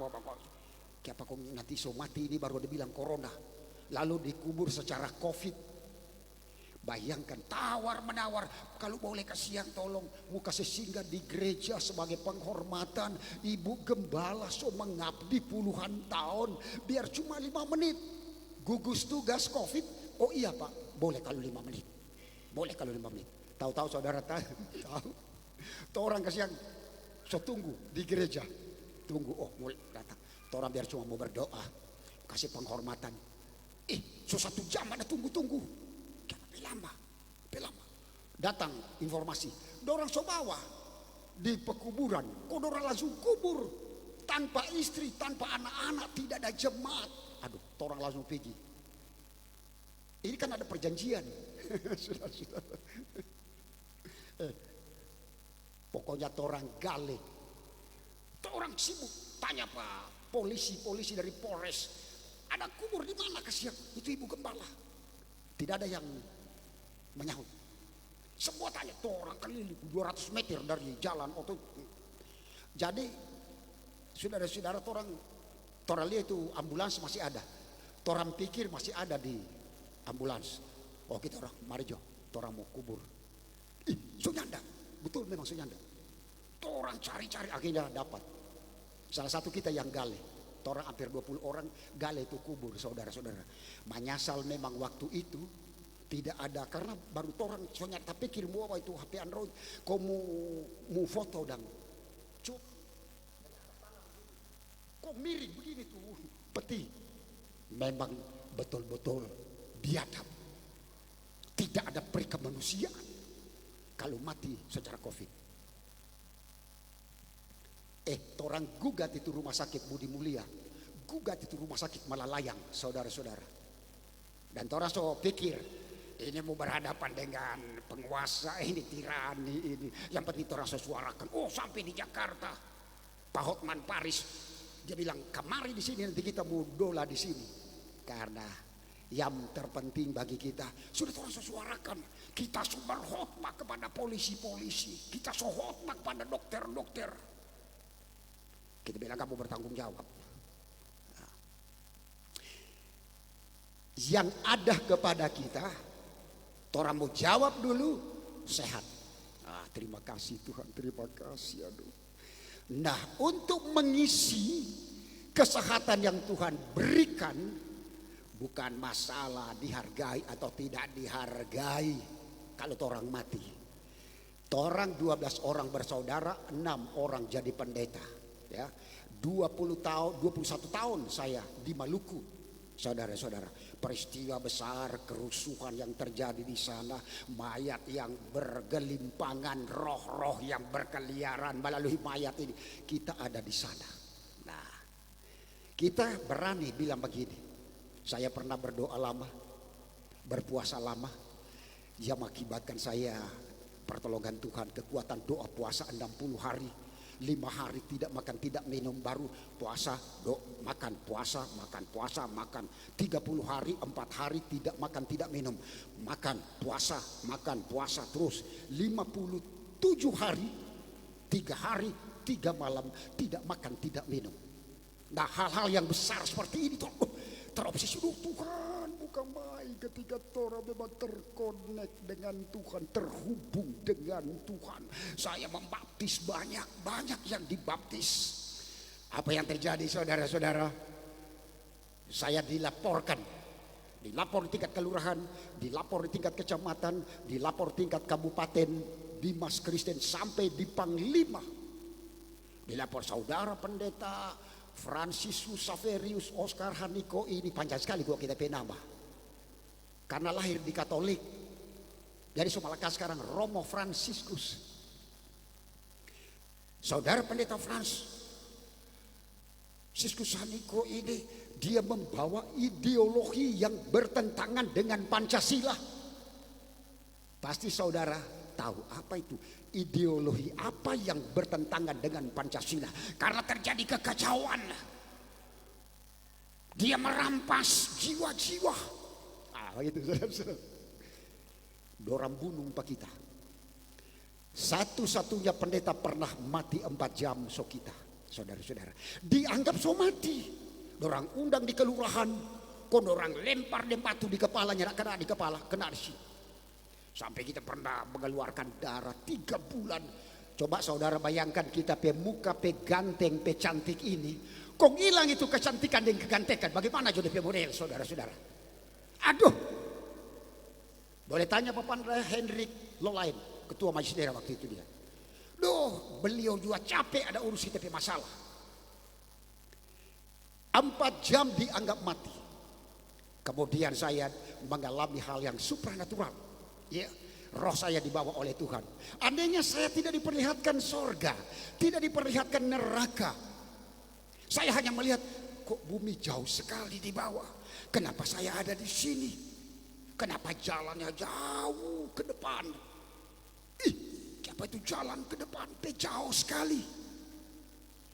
Kenapa kok nanti so mati ini baru dibilang corona, lalu dikubur secara COVID. Bayangkan tawar menawar, kalau boleh kasihan tolong mau kasih singgah di gereja sebagai penghormatan. Ibu gembala so mengabdi puluhan tahun, biar cuma 5 menit Gugus tugas COVID. Oh iya Pak, boleh kalau 5 menit. Boleh kalau 5 menit. Tahu-tahu saudara tahu. Tuh orang kasihan, so tunggu di gereja. Tunggu, oh mulai datang. Tuh orang biar cuma mau berdoa, kasih penghormatan. So 1 jam ada tunggu-tunggu. Jangan lebih lama. Datang informasi, dorang so bawa di pekuburan. Kok dorang langsung kubur tanpa istri, tanpa anak-anak, tidak ada jemaat. Aduh, orang langsung pergi. Ini kan ada perjanjian. Sudah. Pokoknya orang gale. Orang sibuk. Tanya Pak polisi dari Polres. Ada kubur di mana kasihan? Itu ibu gembala. Tidak ada yang menyahut. Semua tanya. Tuh orang keliling 200 meter dari jalan. Jadi saudara-saudara, orang lihat itu ambulans masih ada. Orang pikir masih ada di ambulans. Oh kita orang, mari Jo, orang mau kubur. Sunyanda, betul memang Sunyanda. Orang cari-cari akhirnya dapat. Salah satu kita yang gale. Orang hampir 20 orang gale itu kubur, saudara-saudara. Menyesal memang waktu itu tidak ada, karena baru orang Sunyanda pikir mau apa itu HP Android. Kau mau foto dan cuk. Kok miring begini tuh peti. Memang betul-betul biadab. Tidak ada perikemanusiaan kalau mati secara COVID. Orang gugat itu rumah sakit Budi Mulia. Gugat itu rumah sakit Malalayang, saudara-saudara. Dan orang so pikir ini mau berhadapan dengan penguasa, ini tirani ini. Yang penting orang sesuarakan. Oh sampai di Jakarta, Pak Hotman Paris dia bilang kemari di sini nanti kita mau dola di sini. Karena yang terpenting bagi kita sudah orang sesuarakan. Kita sumber khotbah kepada polisi-polisi. Kita khotbah kepada dokter-dokter. Kita bilang kamu bertanggung jawab. Yang ada kepada kita, orang mau jawab dulu sehat. Terima kasih Tuhan, terima kasih. Aduh. Nah, untuk mengisi kesehatan yang Tuhan berikan, bukan masalah dihargai atau tidak dihargai. Kalau orang mati, orang 12 orang bersaudara, 6 orang jadi pendeta. Ya, 21 tahun saya di Maluku, saudara-saudara. Peristiwa besar, kerusuhan yang terjadi di sana, mayat yang bergelimpangan, roh-roh yang berkeliaran melalui mayat ini. Kita ada di sana. Nah, kita berani bilang begini. Saya pernah berdoa lama, berpuasa lama, yang mengakibatkan saya pertolongan Tuhan, kekuatan doa puasa 60 hari. 5 hari tidak makan tidak minum, baru puasa makan puasa makan puasa makan. 30 hari 4 hari tidak makan tidak minum, makan puasa terus. 57 hari 3 hari 3 malam tidak makan tidak minum. Nah, hal-hal yang besar seperti ini tuh terobsesi. Tuhan bukan main ketika orang memang terkonek dengan Tuhan, terhubung dengan Tuhan. Saya membaptis banyak yang dibaptis. Apa yang terjadi saudara-saudara? Saya dilapor di tingkat kelurahan, dilapor di tingkat kecamatan, dilapor tingkat kabupaten, Dimas Kristen sampai di Panglima. Dilapor saudara pendeta Franciscus Saverius Oscar Haniko, ini panjang sekali gua kita penama. Karena lahir di Katolik. Jadi Sumalaka sekarang Romo Franciscus. Saudara pendeta Franciscus Haniko ini dia membawa ideologi yang bertentangan dengan Pancasila. Pasti saudara tahu apa itu ideologi apa yang bertentangan dengan Pancasila. Karena terjadi kekacauan, dia merampas jiwa-jiwa. Begitu saudara. Dorang bunuh pak kita. Satu-satunya pendeta pernah mati 4 jam so kita, saudara-saudara. Dianggap so mati. Dorang undang di kelurahan, kon orang lempar batu di kepalanya, kena di kepala, kena di sini. Sampai kita pernah mengeluarkan darah 3 bulan. Coba saudara bayangkan kita pe muka pe ganteng pe cantik ini. Kok hilang itu kecantikan dan kegantengan. Bagaimana jadi pe model saudara-saudara? Aduh. Boleh tanya Bapak Hendrik Lolain, ketua majelis daerah waktu itu dia. Duh, beliau juga capek ada urusi tapi masalah. 4 jam dianggap mati. Kemudian saya mengalami hal yang supranatural. Ya, roh saya dibawa oleh Tuhan. Andainya saya tidak diperlihatkan sorga, tidak diperlihatkan neraka, saya hanya melihat kok bumi jauh sekali di bawah. Kenapa saya ada di sini? Kenapa jalannya jauh ke depan? Ih, apa itu jalan ke depan? Jauh sekali.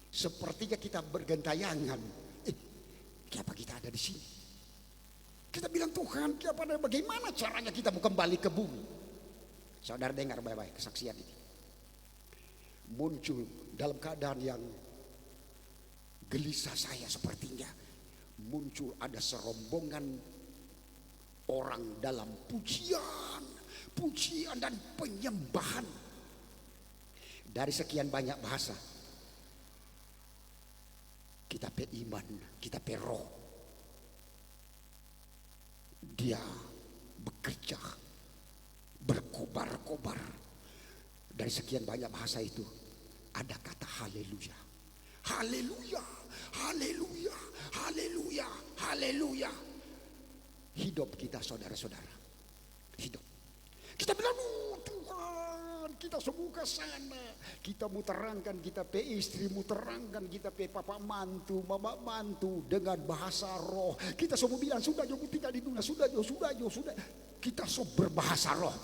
Sepertinya kita bergentayangan. Kenapa kita ada di sini? Kita bilang Tuhan, bagaimana caranya kita mau kembali ke bumi? Saudara dengar baik-baik kesaksian ini. Muncul dalam keadaan yang gelisah saya sepertinya. Muncul ada serombongan orang dalam pujian dan penyembahan. Dari sekian banyak bahasa, kita pe iman, kita pe roh. Dia bekerja, berkobar-kobar. Dari sekian banyak bahasa itu ada kata haleluya. Haleluya, haleluya, haleluya, haleluya. Hidup kita saudara-saudara, hidup. Kita bilang, Tuhan, kita semua ke sana. Kita mau terangkan, kita pe istri mau terangkan, kita pe papa mantu, mama mantu dengan bahasa roh. Kita semua bilang, sudah jauh tinggal di dunia, sudah jauh. Kita semua berbahasa roh.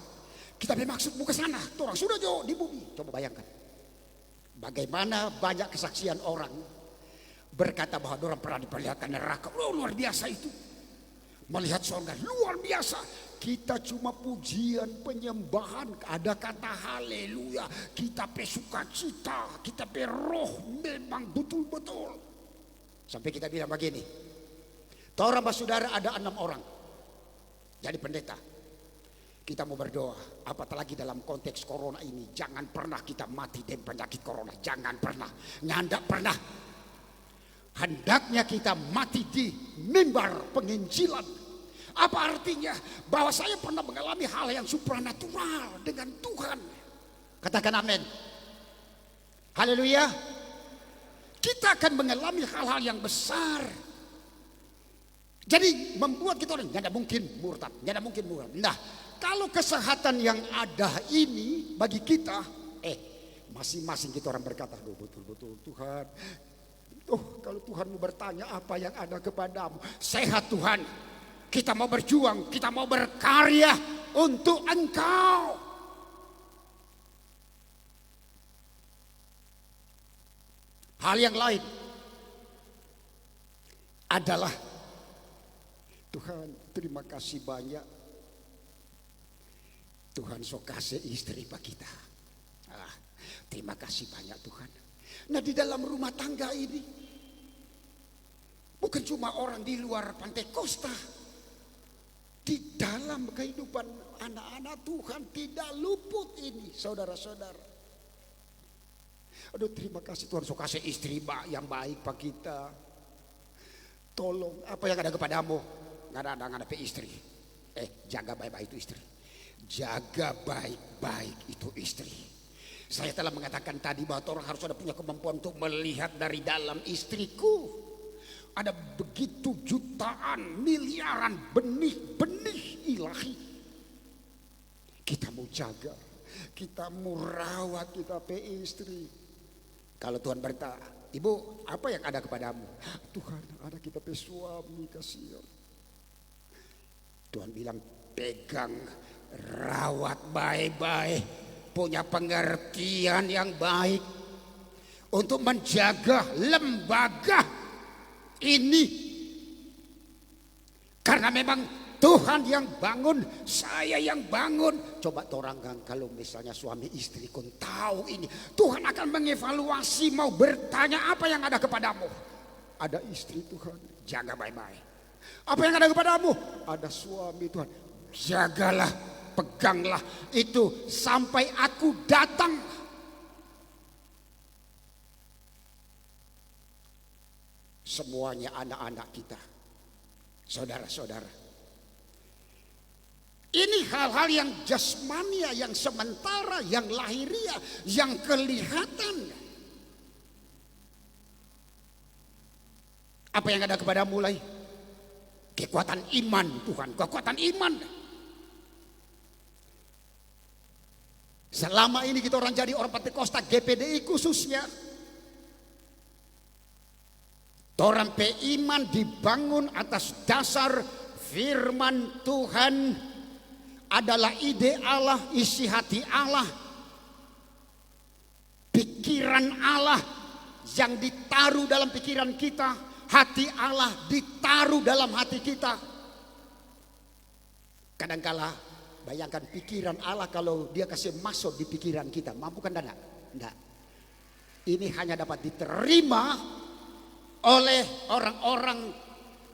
Kita pe maksud mau ke sana, orang sudah jauh di bumi. Coba bayangkan, bagaimana banyak kesaksian orang berkata bahwa orang pernah diperlihatkan neraka. Oh, luar biasa itu. Melihat surga luar biasa. Kita cuma pujian, penyembahan, ada kata haleluya. Kita pe sukacita, kita pe roh memang betul-betul. Sampai kita bilang begini, torang saudara ada 6 orang jadi pendeta. Kita mau berdoa, apatah lagi dalam konteks corona ini. Jangan pernah kita mati dari penyakit corona, jangan pernah, nyandak pernah. Hendaknya kita mati di mimbar penginjilan. Apa artinya? Bahwa saya pernah mengalami hal yang supranatural dengan Tuhan. Katakan amin. Haleluya. Kita akan mengalami hal-hal yang besar. Jadi membuat kita orang tidak mungkin murtad, tidak mungkin murtad. Nah, kalau kesehatan yang ada ini bagi kita, masing-masing kita orang berkata, betul-betul Tuhan. Kalau Tuhan mau bertanya apa yang ada kepadamu, sehat Tuhan. Kita mau berjuang, kita mau berkarya untuk Engkau. Hal yang lain adalah, Tuhan terima kasih banyak. Tuhan sok kasih istri bagi kita. Terima kasih banyak Tuhan. Nah, di dalam rumah tangga ini bukan cuma orang di luar Pantai Kosta. Di dalam kehidupan anak-anak Tuhan tidak luput ini, saudara-saudara. Aduh, terima kasih Tuhan, sok kasih istri yang baik pak kita. Tolong apa yang ada kepadamu, nggak ada istri. Jaga baik-baik itu istri. Jaga baik-baik itu istri. Saya telah mengatakan tadi bahwa orang harus ada punya kemampuan untuk melihat dari dalam istriku. Ada begitu jutaan, miliaran benih-benih ilahi. Kita mau jaga, kita mau rawat, kita pe istri. Kalau Tuhan berkata, Ibu, apa yang ada kepadamu? Tuhan, ada kita pe suami, kasihan. Tuhan bilang, pegang, rawat baik-baik, punya pengertian yang baik untuk menjaga lembaga ini. Karena memang Tuhan yang bangun, saya yang bangun. Coba torangkan kalau misalnya suami istri pun tahu ini, Tuhan akan mengevaluasi, mau bertanya apa yang ada kepadamu. Ada istri Tuhan, jaga baik-baik. Apa yang ada kepadamu? Ada suami Tuhan, jagalah, peganglah itu sampai aku datang. Semuanya anak-anak kita, saudara-saudara. Ini hal-hal yang jasmania, yang sementara, yang lahiriah, yang kelihatan. Apa yang ada kepada mulai? Kekuatan iman Tuhan, kekuatan iman. Selama ini kita orang jadi orang Pentakosta GPDI khususnya, orang iman dibangun atas dasar firman Tuhan adalah ide Allah, isi hati Allah, pikiran Allah yang ditaruh dalam pikiran kita, hati Allah ditaruh dalam hati kita. Kadangkala bayangkan pikiran Allah kalau dia kasih masuk di pikiran kita, mampu kan enggak? Enggak. Ini hanya dapat diterima oleh orang-orang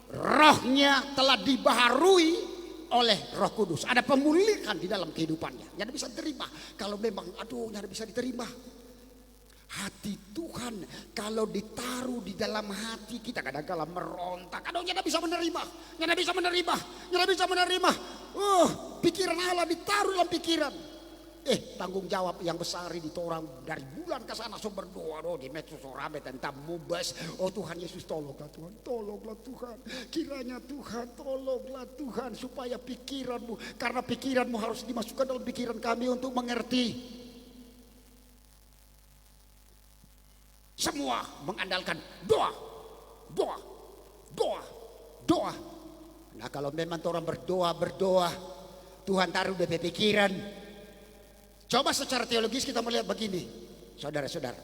rohnya telah dibaharui oleh Roh Kudus. Ada pemulihan di dalam kehidupannya. Yang bisa diterima. Kalau memang yang bisa diterima. Hati Tuhan kalau ditaruh di dalam hati kita kadang-kala merontak. Yang bisa menerima. Yang bisa menerima. Yang bisa menerima. Pikiran Allah ditaruh dalam pikiran. Tanggung jawab yang besar di orang dari bulan ke sana berdoa di medsos rame tentang mubas. Tuhan Yesus tolonglah Tuhan, kiranya Tuhan tolonglah Tuhan supaya pikiranmu, karena pikiranmu harus dimasukkan dalam pikiran kami untuk mengerti. Semua mengandalkan doa. Nah kalau memang orang berdoa, Tuhan taruh di pikiran. Coba secara teologis kita melihat begini, saudara-saudara.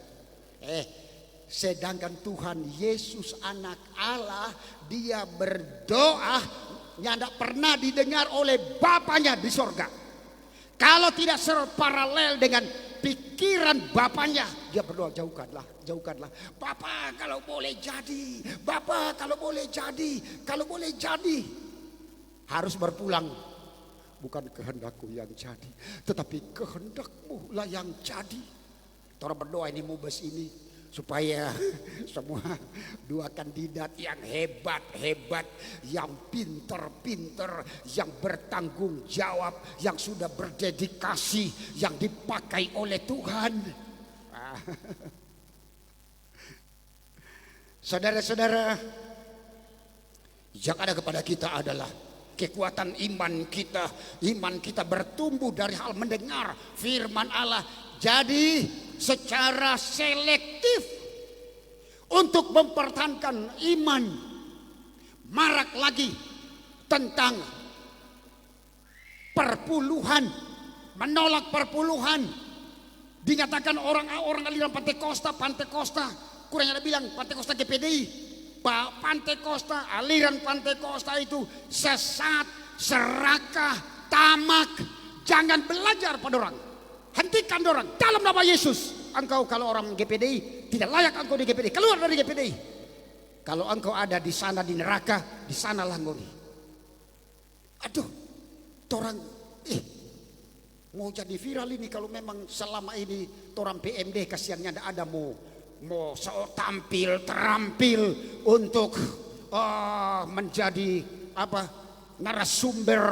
Sedangkan Tuhan Yesus anak Allah, dia berdoa yang tidak pernah didengar oleh Bapanya di sorga. Kalau tidak separalel dengan pikiran Bapanya, dia berdoa jauhkanlah. Bapa kalau boleh jadi, Bapa kalau boleh jadi. Harus berpulang. Bukan kehendakku yang jadi, tetapi kehendakmu lah yang jadi. Orang berdoa ini mubes ini supaya semua dua kandidat yang hebat, yang pinter, yang bertanggung jawab, yang sudah berdedikasi, yang dipakai oleh Tuhan. Saudara-saudara, yang ada kepada kita adalah kekuatan iman kita bertumbuh dari hal mendengar firman Allah. Jadi secara selektif untuk mempertahankan iman. Marak lagi tentang perpuluhan, menolak perpuluhan. Dinyatakan orang aliran Pentakosta, kurang ada bilang Pentakosta GPDI. Pentakosta, aliran Pentakosta itu sesat, serakah, tamak. Jangan belajar pada orang. Hentikan orang dalam nama Yesus. Engkau kalau orang GPDI tidak layak engkau di GPDI. Keluar dari GPDI. Kalau engkau ada di sana di neraka, di sanalah engkau. Orang mau jadi viral ini kalau memang selama ini orang PMD kasihannya ada mau terampil untuk menjadi narasumber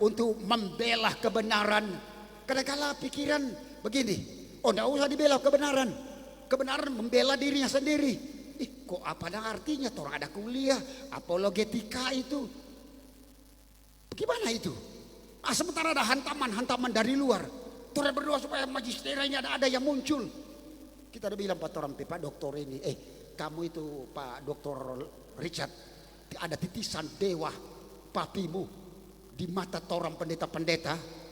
untuk membela kebenaran. Kadang-kala pikiran begini, tidak usah dibela kebenaran membela dirinya sendiri. Kok apa artinya? Orang ada kuliah apologetika itu, bagaimana itu? Sementara ada hantaman dari luar. Orang berdoa supaya magisterinya ada yang muncul. Kita udah bilang Pak doktor ini, kamu itu Pak Doktor Richard, ada titisan dewa papimu di mata orang pendeta-pendeta.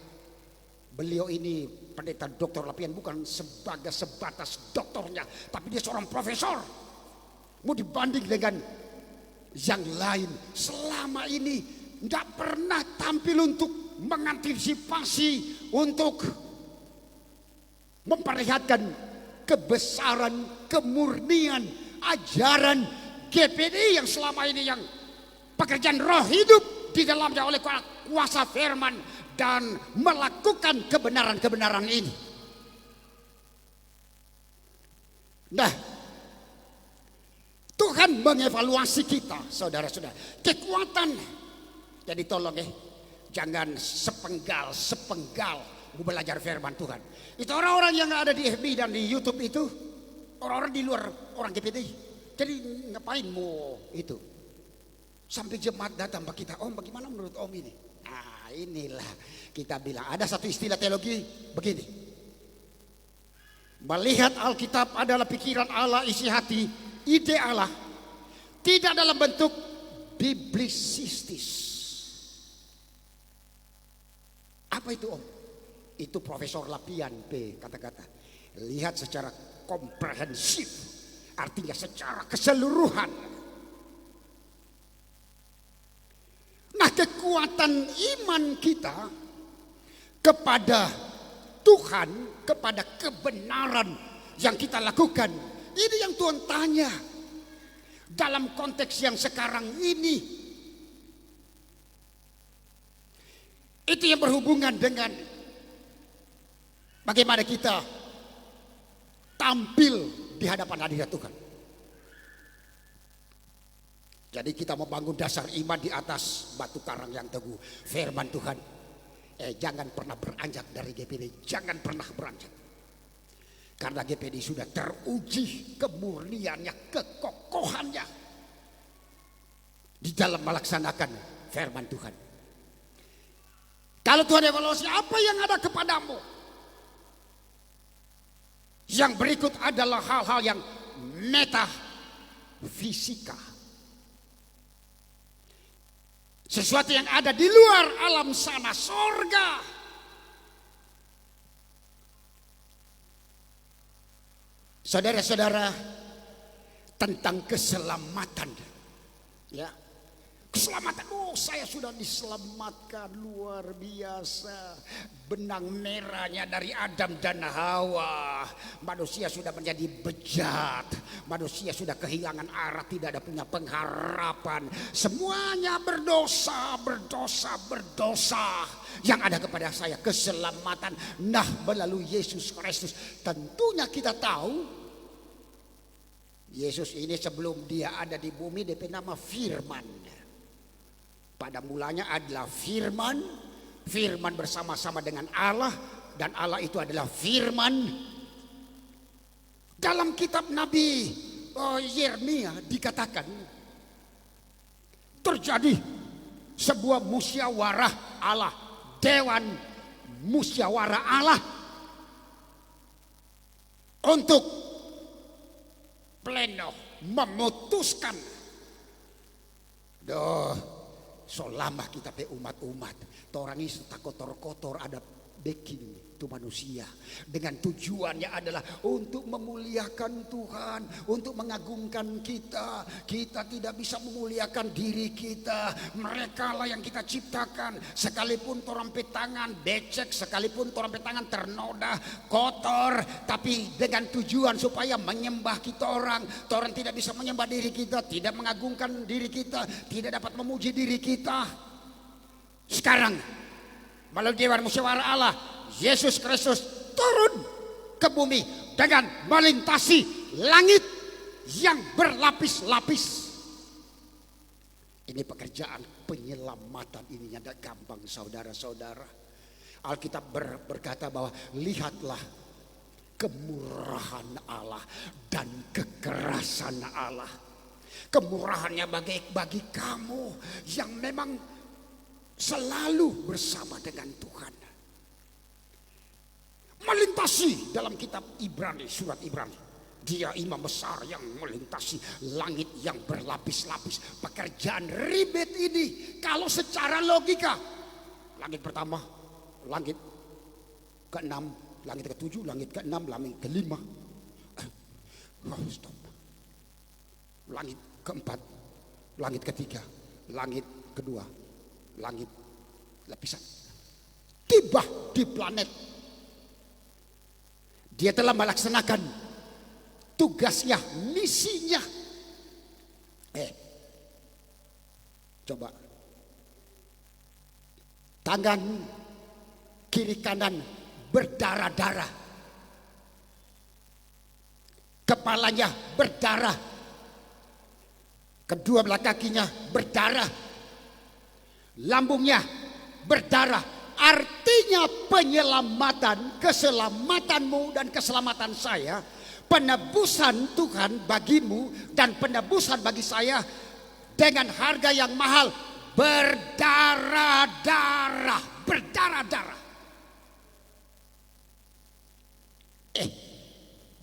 Beliau ini pendeta Doktor Lapian bukan sebatas doktornya, tapi dia seorang profesor. Mau dibanding dengan yang lain, selama ini tidak pernah tampil untuk mengantisipasi, untuk memperlihatkan kebesaran, kemurnian, ajaran GPDI yang selama ini yang pekerjaan roh hidup di dalamnya oleh kuasa firman dan melakukan kebenaran-kebenaran ini. Nah, Tuhan mengevaluasi kita, saudara-saudara. Kekuatan, jadi tolong Jangan sepenggal belajar firman Tuhan. Itu orang-orang yang ada di FB dan di YouTube itu, orang-orang di luar orang GPD. Jadi ngapain mau itu? Sampai jemaat datang ke kita, Om bagaimana menurut Om ini? Nah inilah kita bilang, ada satu istilah teologi begini. Melihat Alkitab adalah pikiran Allah, isi hati, ide Allah. Tidak dalam bentuk biblisistis. Apa itu Om? Itu Profesor Lapian P kata-kata. Lihat secara komprehensif, artinya secara keseluruhan. Nah kekuatan iman kita kepada Tuhan, kepada kebenaran yang kita lakukan, ini yang Tuhan tanya dalam konteks yang sekarang ini. Itu yang berhubungan dengan bagaimana kita tampil di hadapan hadirat Tuhan. Jadi kita membangun dasar iman di atas batu karang yang teguh, firman Tuhan. Jangan pernah beranjak dari GPD, jangan pernah beranjak. Karena GPD sudah teruji kemurniannya, kekokohannya di dalam melaksanakan firman Tuhan. Kalau Tuhan evaluasi apa yang ada kepadamu, yang berikut adalah hal-hal yang metafisika. Sesuatu yang ada di luar alam sana, sorga. Saudara-saudara, tentang keselamatan. Ya, keselamatan. Oh, saya sudah diselamatkan, luar biasa. Benang merahnya dari Adam dan Hawa. Manusia sudah menjadi bejat. Manusia sudah kehilangan arah, tidak ada punya pengharapan. Semuanya berdosa. Yang ada kepada saya keselamatan. Nah, melalui Yesus Kristus. Tentunya kita tahu Yesus ini sebelum dia ada di bumi dia nama Firman. Pada mulanya adalah Firman. Firman bersama-sama dengan Allah. Dan Allah itu adalah Firman. Dalam kitab Nabi Yeremia dikatakan terjadi sebuah musyawarah Allah, dewan musyawarah Allah untuk pleno memutuskan. Selama kita pe umat-umat, orang ini tak kotor-kotor, ada backing itu manusia. Dengan tujuannya adalah untuk memuliakan Tuhan, untuk mengagungkan kita. Kita tidak bisa memuliakan diri kita. Mereka lah yang kita ciptakan. Sekalipun orang pe tangan becek, sekalipun orang pe tangan ternoda, kotor, tapi dengan tujuan supaya menyembah kita orang. Orang tidak bisa menyembah diri kita, tidak mengagungkan diri kita, tidak dapat memuji diri kita. Sekarang melalui dewan musyawarah Allah, Yesus Kristus turun ke bumi dengan melintasi langit yang berlapis-lapis. Ini pekerjaan penyelamatan, ini tidak gampang saudara-saudara. Alkitab berkata bahwa lihatlah kemurahan Allah dan kekerasan Allah. Kemurahannya bagi kamu yang memang selalu bersama dengan Tuhan. Melintasi dalam kitab Ibrani, surat Ibrani. Dia imam besar yang melintasi langit yang berlapis-lapis. Pekerjaan ribet ini kalau secara logika. Langit pertama, langit ke-6, langit ke-7, langit ke-6, langit ke-5. Stop. Langit ke-4, langit ke-3, langit ke-2, langit lapisan. Tiba di planet. Dia telah melaksanakan tugasnya, misinya. Coba tangan kiri kanan berdarah-darah, kepalanya berdarah, kedua belah kakinya berdarah, lambungnya berdarah. Artinya penyelamatan, keselamatanmu dan keselamatan saya, penebusan Tuhan bagimu dan penebusan bagi saya dengan harga yang mahal, berdarah-darah.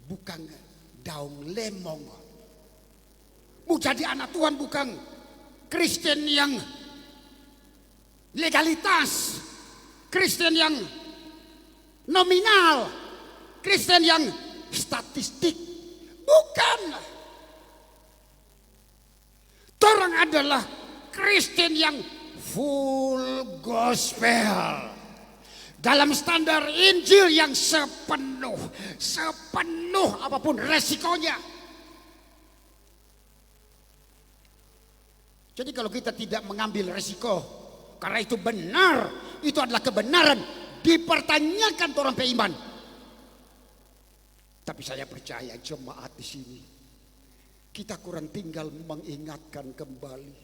Bukan daun lemong. Mau jadi anak Tuhan bukan Kristen yang legalitas, Kristen yang nominal, Kristen yang statistik. Bukan. Orang adalah Kristen yang full gospel. Dalam standar Injil yang sepenuh apapun resikonya. Jadi kalau kita tidak mengambil resiko, karena itu benar, itu adalah kebenaran, dipertanyakan orang beriman. Tapi saya percaya jemaat di sini, kita kurang tinggal mengingatkan kembali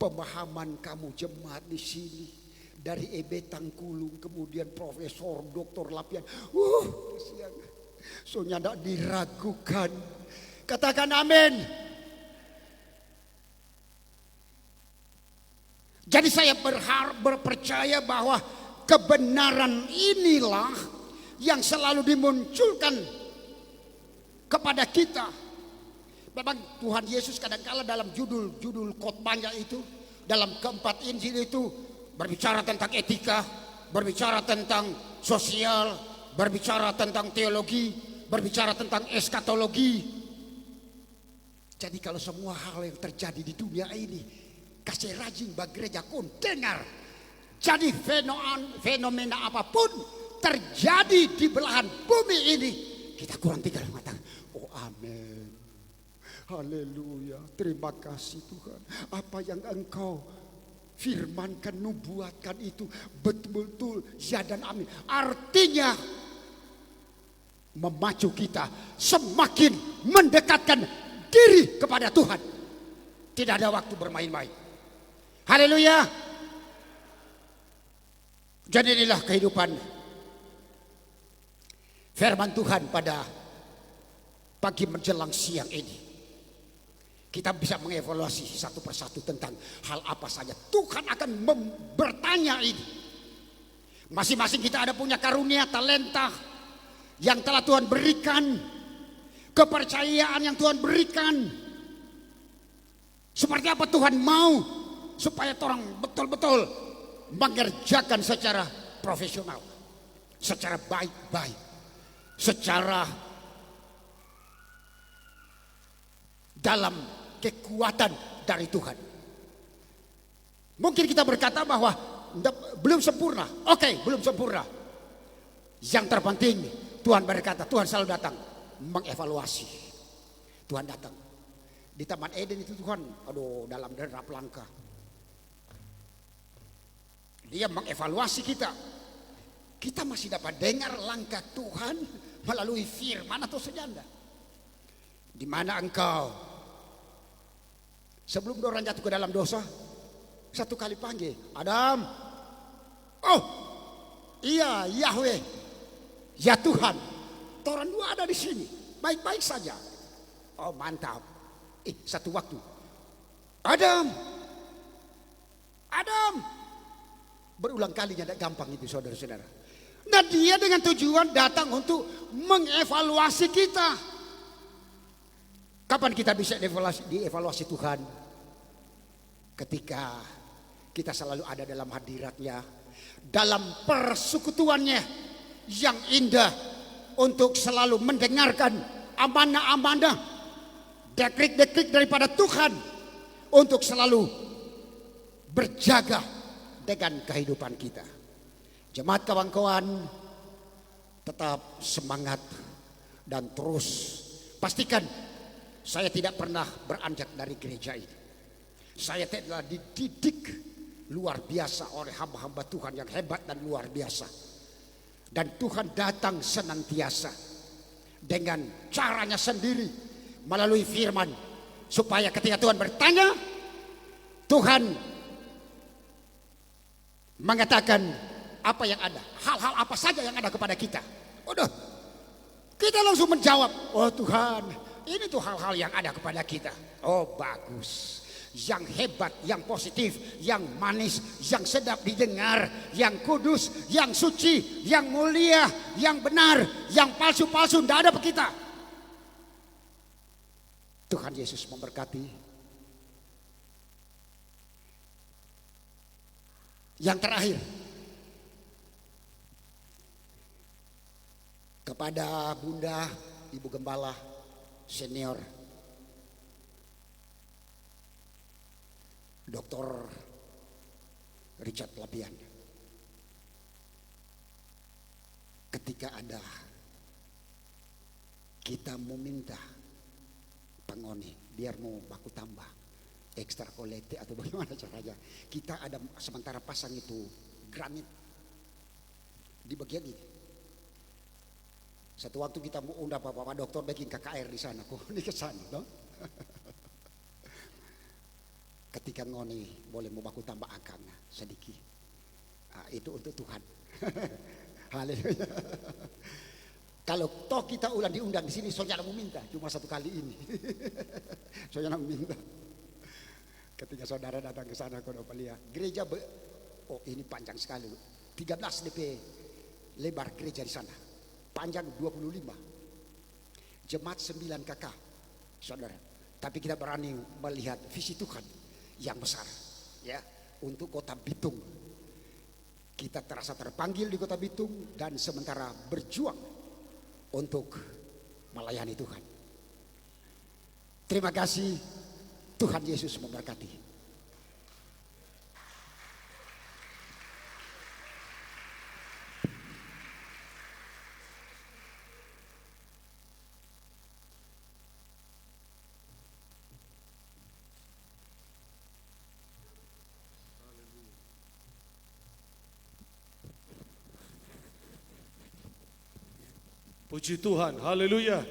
pemahaman kamu jemaat di sini. Dari EB Tangkulung, kemudian Profesor Dr. Lapian. Kesian. Soalnya tidak diragukan. Katakan amin. Jadi saya berpercaya bahwa kebenaran inilah yang selalu dimunculkan kepada kita. Memang Tuhan Yesus kadang-kala dalam judul khotbahnya itu, dalam keempat Injil itu, berbicara tentang etika, berbicara tentang sosial, berbicara tentang teologi, berbicara tentang eskatologi. Jadi kalau semua hal yang terjadi di dunia ini, kasih rajin bagi gereja kun dengar. Jadi fenomena apapun terjadi di belahan bumi ini, kita kurang tinggal mengatakan, oh amin, haleluya, terima kasih Tuhan. Apa yang Engkau firmankan, nubuatkan itu betul-betul ya dan amin. Artinya memacu kita semakin mendekatkan diri kepada Tuhan. Tidak ada waktu bermain-main. Haleluya. Jadi inilah kehidupan firman Tuhan pada pagi menjelang siang ini. Kita bisa mengevaluasi satu persatu tentang hal apa saja. Tuhan akan bertanya ini. Masing-masing kita ada punya karunia, talenta yang telah Tuhan berikan. Kepercayaan yang Tuhan berikan. Seperti apa Tuhan mau supaya orang betul-betul mengerjakan secara profesional. Secara baik-baik. Secara dalam kekuatan dari Tuhan. Mungkin kita berkata bahwa belum sempurna. Oke, belum sempurna. Yang terpenting Tuhan berkata, Tuhan selalu datang mengevaluasi. Tuhan datang. Di Taman Eden itu Tuhan, dalam derap langkah. Dia mengevaluasi kita. Kita masih dapat dengar langkah Tuhan melalui firman atau senyanda. Di mana engkau? Sebelum orang jatuh ke dalam dosa, satu kali panggil, Adam. Oh, iya Yahweh, ya Tuhan. Orang dua ada di sini, baik-baik saja. Oh mantap. Satu waktu, Adam. Berulang kalinya tidak gampang itu saudara-saudara. Dan dia dengan tujuan datang untuk mengevaluasi kita. Kapan kita bisa dievaluasi Tuhan? Ketika kita selalu ada dalam hadiratnya, dalam persekutuannya yang indah, untuk selalu mendengarkan amanah-amanah, dekrik-dekrik daripada Tuhan, untuk selalu berjaga dengan kehidupan kita. Jemaat kawan-kawan, tetap semangat dan terus pastikan saya tidak pernah beranjak dari gereja ini. Saya telah dididik luar biasa oleh hamba-hamba Tuhan yang hebat dan luar biasa. Dan Tuhan datang senantiasa dengan caranya sendiri melalui firman. Supaya ketika Tuhan bertanya, Tuhan mengatakan apa yang ada, hal-hal apa saja yang ada kepada kita. Udah, kita langsung menjawab, oh Tuhan, ini tuh hal-hal yang ada kepada kita. Oh bagus, yang hebat, yang positif, yang manis, yang sedap didengar, yang kudus, yang suci, yang mulia, yang benar, yang palsu-palsu tidak ada pada kita. Tuhan Yesus memberkati. Yang terakhir, kepada Bunda Ibu Gembala Senior Dr. Richard Lapian, ketika ada kita mau minta pengoni biar mau baku tambah ekstra kolektif atau bagaimana caranya, kita ada sementara pasang itu granit di bagian ini. Satu waktu kita mau undang Bapak Dokter bikin KKR di sana, kok ini ke sana, no? Ketika ngoni boleh mau baku tambah akan sedikit, itu untuk Tuhan. Haleluya. Kalau toh kita ulang diundang di sini, soalnya mau minta cuma satu kali ini. Soalnya mau minta. Ketika saudara datang ke sana, kau dapat lihat gereja. Oh ini panjang sekali, 13 DP lebar gereja di sana. Panjang 25, jemaat 9 kakak, saudara. Tapi kita berani melihat visi Tuhan yang besar, ya, untuk kota Bitung. Kita terasa terpanggil di kota Bitung dan sementara berjuang untuk melayani Tuhan. Terima kasih, Tuhan Yesus memberkati. Puji Tuhan, haleluya.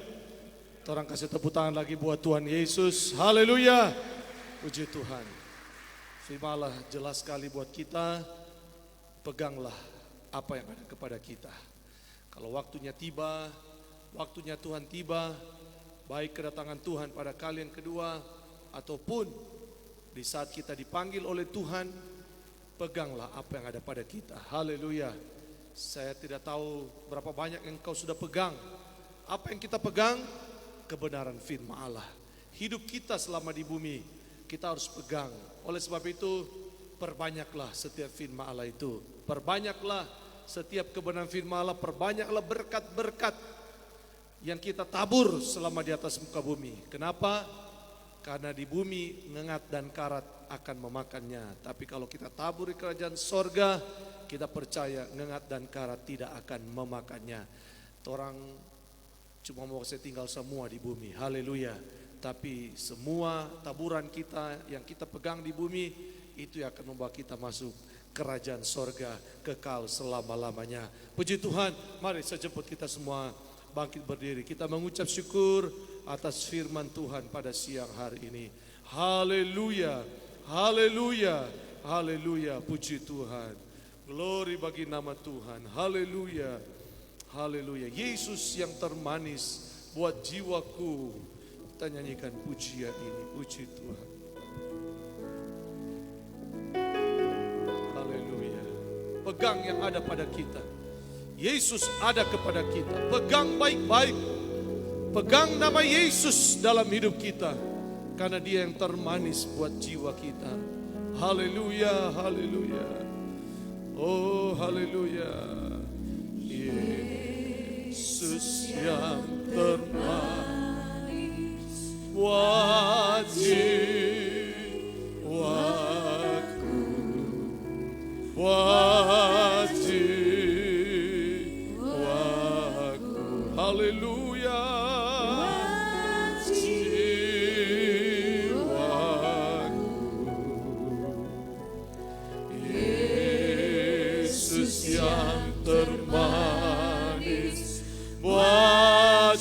Orang kasih tepuk tangan lagi buat Tuhan Yesus, haleluya. Puji Tuhan. Firman Allah jelas sekali buat kita, peganglah apa yang ada kepada kita. Kalau waktunya tiba, waktunya Tuhan tiba, baik kedatangan Tuhan pada kali yang kedua, ataupun di saat kita dipanggil oleh Tuhan, peganglah apa yang ada pada kita, haleluya. Saya tidak tahu berapa banyak yang kau sudah pegang. Apa yang kita pegang? Kebenaran firman Allah. Hidup kita selama di bumi kita harus pegang. Oleh sebab itu perbanyaklah setiap firman Allah itu. Perbanyaklah setiap kebenaran firman Allah. Perbanyaklah berkat-berkat yang kita tabur selama di atas muka bumi. Kenapa? Karena di bumi ngengat dan karat akan memakannya. Tapi kalau kita tabur di kerajaan sorga, kita percaya ngengat dan karat tidak akan memakannya. Orang cuma mau saya tinggal semua di bumi, haleluya. Tapi semua taburan kita yang kita pegang di bumi, itu yang akan membawa kita masuk kerajaan sorga kekal selama-lamanya. Puji Tuhan, mari saya jemput kita semua bangkit berdiri. Kita mengucap syukur atas firman Tuhan pada siang hari ini. Haleluya, haleluya, haleluya, puji Tuhan. Glory bagi nama Tuhan. Haleluya. Haleluya. Yesus yang termanis buat jiwaku. Kita nyanyikan pujian ini. Puji Tuhan. Haleluya. Pegang yang ada pada kita. Yesus ada kepada kita. Pegang baik-baik. Pegang nama Yesus dalam hidup kita. Karena dia yang termanis buat jiwa kita. Haleluya. Haleluya. Oh haleluya. Yesus yang termanis buat jiwaku, buat jiwaku. Haleluya. Termanis buat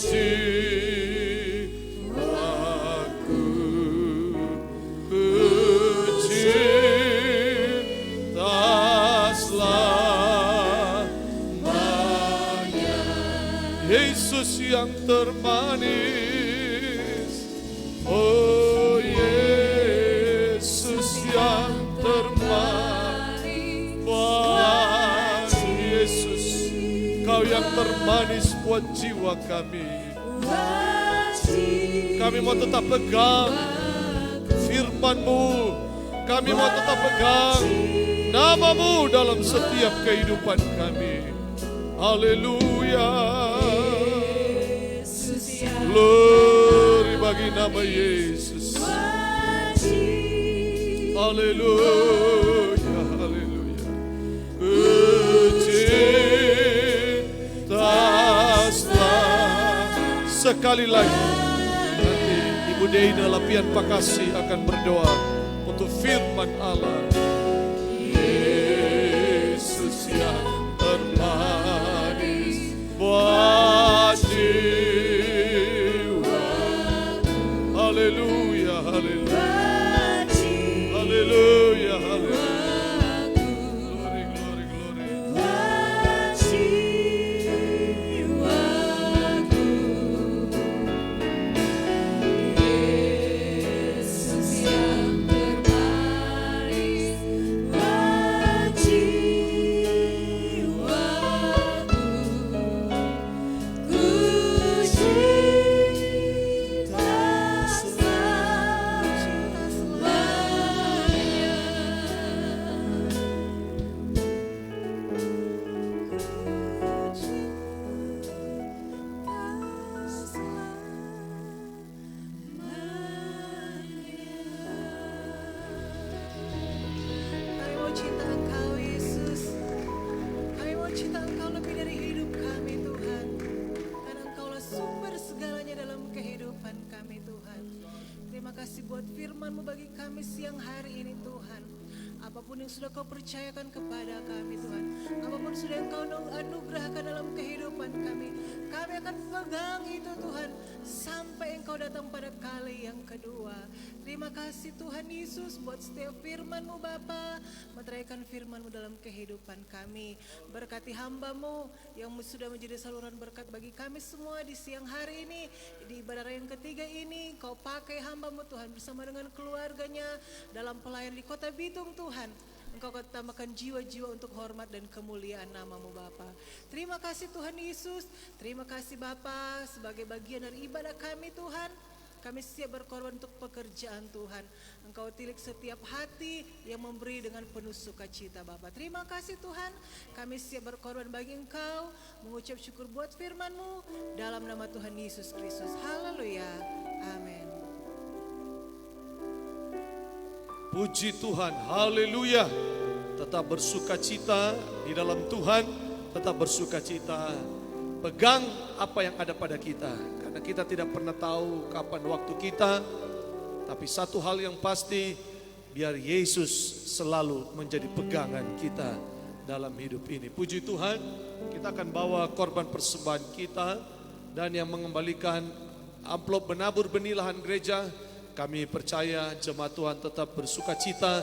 termanis, oh Yesus yang termanis, wah Yesus, Kau yang termanis buat jiwa kami. Kami mau tetap pegang firman-Mu, kami mau tetap pegang nama-Mu dalam setiap kehidupan kami. Haleluya. Glory bagi nama Yesus. Haleluya, haleluya. Kucintaslah. Sekali lagi nanti Ibu Dei dalam Lapian Pakasi akan berdoa untuk firman Allah. Yesus yang termanis buat jiwa. Haleluya, haleluya. Haleluya, haleluya. Glory, glory, glory. Kami mau cinta Engkau Yesus. Kami mau cinta Engkau lebih dari hidup kami Tuhan. Karena Engkaulah sumber segalanya dalam kehidupan kami Tuhan. Terima kasih buat firman-Mu bagi kami siang hari ini Tuhan. Apapun yang sudah Kau percayakan kepada kami Tuhan, apapun sudah yang Kau anugerahkan dalam kehidupan kami akan pegang itu Tuhan sampai Engkau datang pada kali yang kedua. Terima kasih Tuhan Yesus buat setiap firman-Mu Bapa, meteraikan firman-Mu dalam kehidupan kami. Berkati hamba-Mu yang sudah menjadi saluran berkat bagi kami semua di siang hari ini, di ibadah yang ketiga ini. Kau pakai hamba-Mu Tuhan bersama dengan keluarganya dalam pelayan di Kota Bitung Tuhan. Engkau tambahkan jiwa-jiwa untuk hormat dan kemuliaan nama-Mu Bapa. Terima kasih Tuhan Yesus, terima kasih Bapa sebagai bagian dari ibadah kami Tuhan. Kami siap berkorban untuk pekerjaan Tuhan. Engkau tilik setiap hati yang memberi dengan penuh sukacita Bapa. Terima kasih Tuhan, kami siap berkorban bagi Engkau, mengucap syukur buat firman-Mu dalam nama Tuhan Yesus Kristus. Haleluya, amin. Puji Tuhan, haleluya. Tetap bersukacita di dalam Tuhan, tetap bersukacita. Pegang apa yang ada pada kita, karena kita tidak pernah tahu kapan waktu kita. Tapi satu hal yang pasti, biar Yesus selalu menjadi pegangan kita dalam hidup ini. Puji Tuhan, kita akan bawa korban persembahan kita, dan yang mengembalikan amplop menabur benih lahan gereja. Kami percaya jemaat Tuhan tetap bersukacita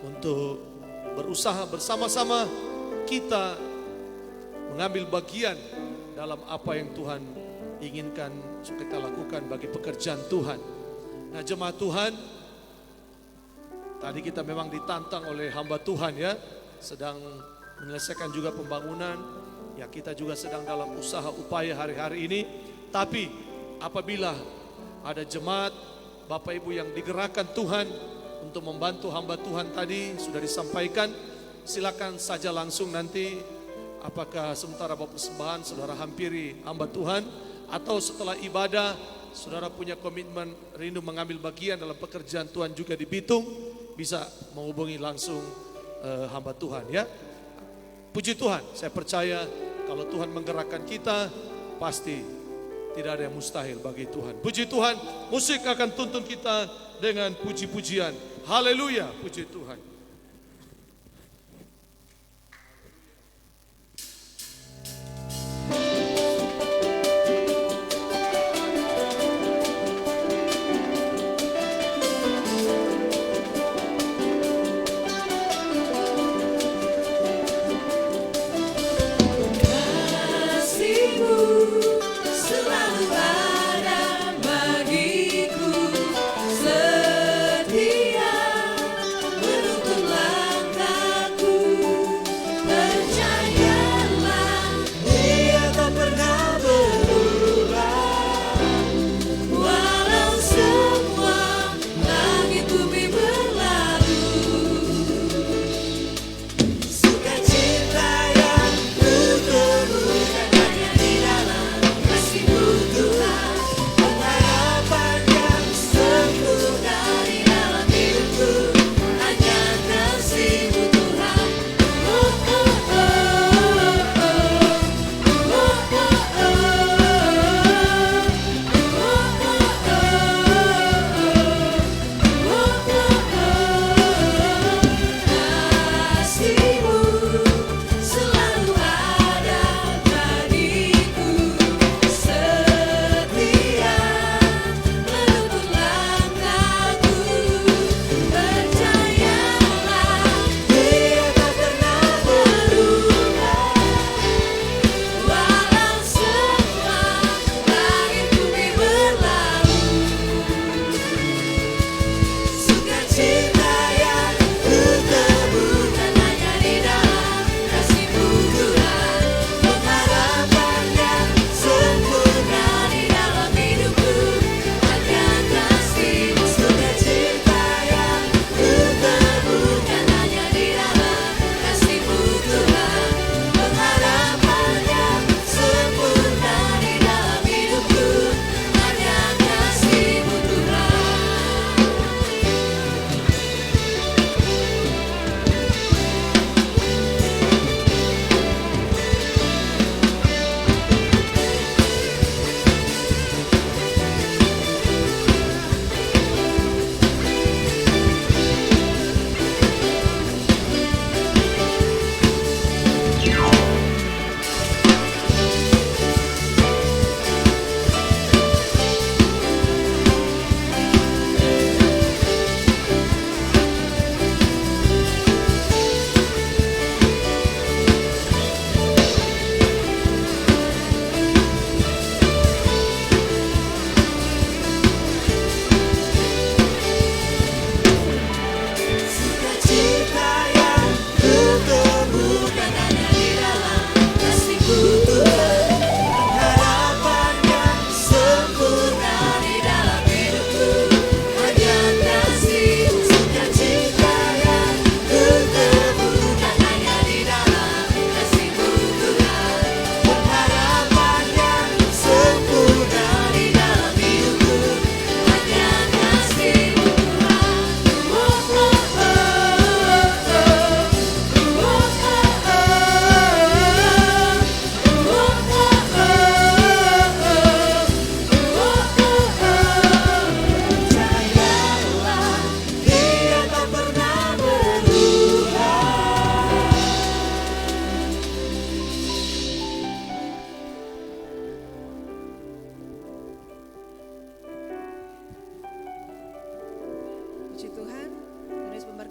untuk berusaha bersama-sama kita mengambil bagian dalam apa yang Tuhan inginkan kita lakukan bagi pekerjaan Tuhan. Nah jemaat Tuhan, tadi kita memang ditantang oleh hamba Tuhan ya, sedang menyelesaikan juga pembangunan. Ya kita juga sedang dalam usaha upaya hari-hari ini. Tapi apabila ada jemaat Bapak Ibu yang digerakkan Tuhan untuk membantu hamba Tuhan tadi sudah disampaikan, silakan saja langsung nanti, apakah sementara bawa persembahan saudara hampiri hamba Tuhan, atau setelah ibadah saudara punya komitmen rindu mengambil bagian dalam pekerjaan Tuhan juga di Bitung, bisa menghubungi langsung hamba Tuhan ya. Puji Tuhan, saya percaya kalau Tuhan menggerakkan kita pasti tidak ada yang mustahil bagi Tuhan. Puji Tuhan, musik akan tuntun kita dengan puji-pujian. Haleluya, puji Tuhan. Selalu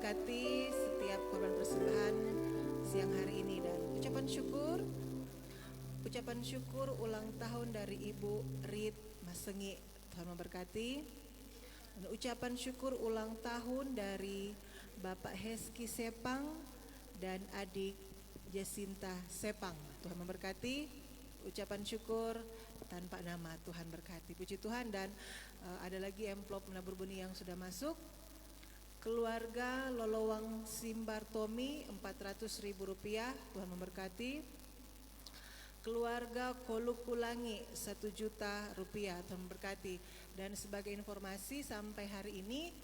memberkati setiap korban persembahan siang hari ini. Dan ucapan syukur ulang tahun dari Ibu Rit Masengi, Tuhan memberkati. Dan ucapan syukur ulang tahun dari Bapak Heski Sepang dan adik Jacinta Sepang, Tuhan memberkati. Ucapan syukur tanpa nama, Tuhan berkati. Puji Tuhan. Dan ada lagi amplop menabur benih yang sudah masuk. Keluarga Lolowang Simbartomi Rp400.000, Tuhan memberkati. Keluarga Kolukulangi Rp1.000.000, Tuhan memberkati. Dan sebagai informasi sampai hari ini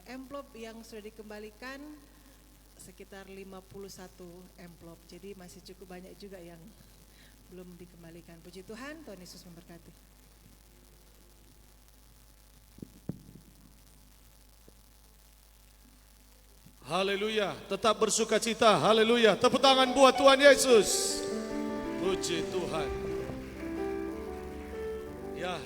amplop yang sudah dikembalikan sekitar 51 amplop. Jadi masih cukup banyak juga yang belum dikembalikan. Puji Tuhan, Tuhan Yesus memberkati. Haleluya, tetap bersuka cita. Haleluya, tepuk tangan buat Tuhan Yesus. Puji Tuhan. Ya,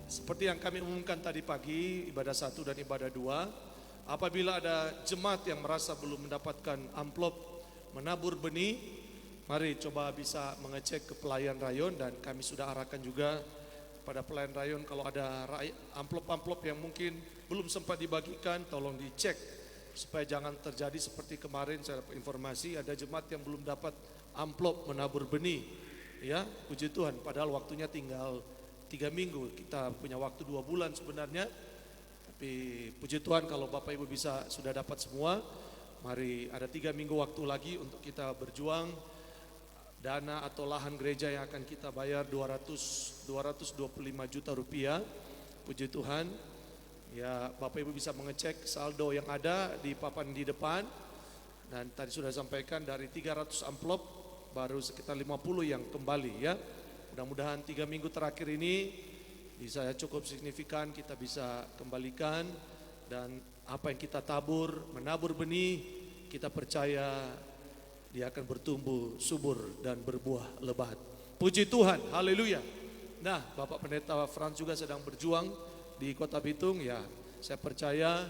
seperti yang kami umumkan tadi pagi, ibadah 1 dan ibadah 2, apabila ada jemaat yang merasa belum mendapatkan amplop menabur benih, mari coba bisa mengecek ke pelayan rayon, dan kami sudah arahkan juga pada pelayan rayon kalau ada amplop-amplop yang mungkin belum sempat dibagikan, tolong dicek supaya jangan terjadi seperti kemarin saya dapat informasi ada jemaat yang belum dapat amplop menabur benih. Ya, puji Tuhan, padahal waktunya tinggal 3 minggu, kita punya waktu 2 bulan sebenarnya. Tapi puji Tuhan kalau Bapak Ibu bisa sudah dapat semua. Mari, ada 3 minggu waktu lagi untuk kita berjuang. Dana atau lahan gereja yang akan kita bayar 225 juta rupiah. Puji Tuhan. Ya, Bapak Ibu bisa mengecek saldo yang ada di papan di depan. Dan tadi sudah sampaikan dari 300 amplop baru sekitar 50 yang kembali ya. Mudah-mudahan 3 minggu terakhir ini bisa cukup signifikan kita bisa kembalikan, dan apa yang kita tabur, menabur benih, kita percaya dia akan bertumbuh subur dan berbuah lebat. Puji Tuhan, haleluya. Nah, Bapak Pendeta Frans juga sedang berjuang di Kota Bitung ya. Saya percaya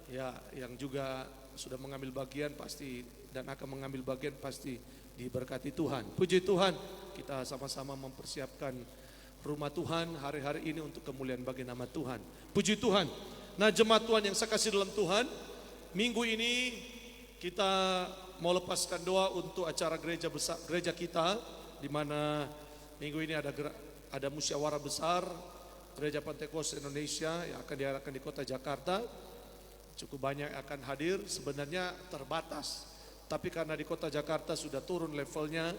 ya, yang juga sudah mengambil bagian pasti dan akan mengambil bagian pasti diberkati Tuhan. Puji Tuhan, kita sama-sama mempersiapkan rumah Tuhan hari-hari ini untuk kemuliaan bagi nama Tuhan. Puji Tuhan. Nah, jemaat Tuhan yang saya kasih dalam Tuhan, minggu ini kita mau lepaskan doa untuk acara gereja besar, gereja kita, di mana minggu ini ada musyawarah besar Gereja Pentekoste Indonesia yang akan diadakan di Kota Jakarta. Cukup banyak akan hadir, sebenarnya terbatas, tapi karena di Kota Jakarta sudah turun levelnya,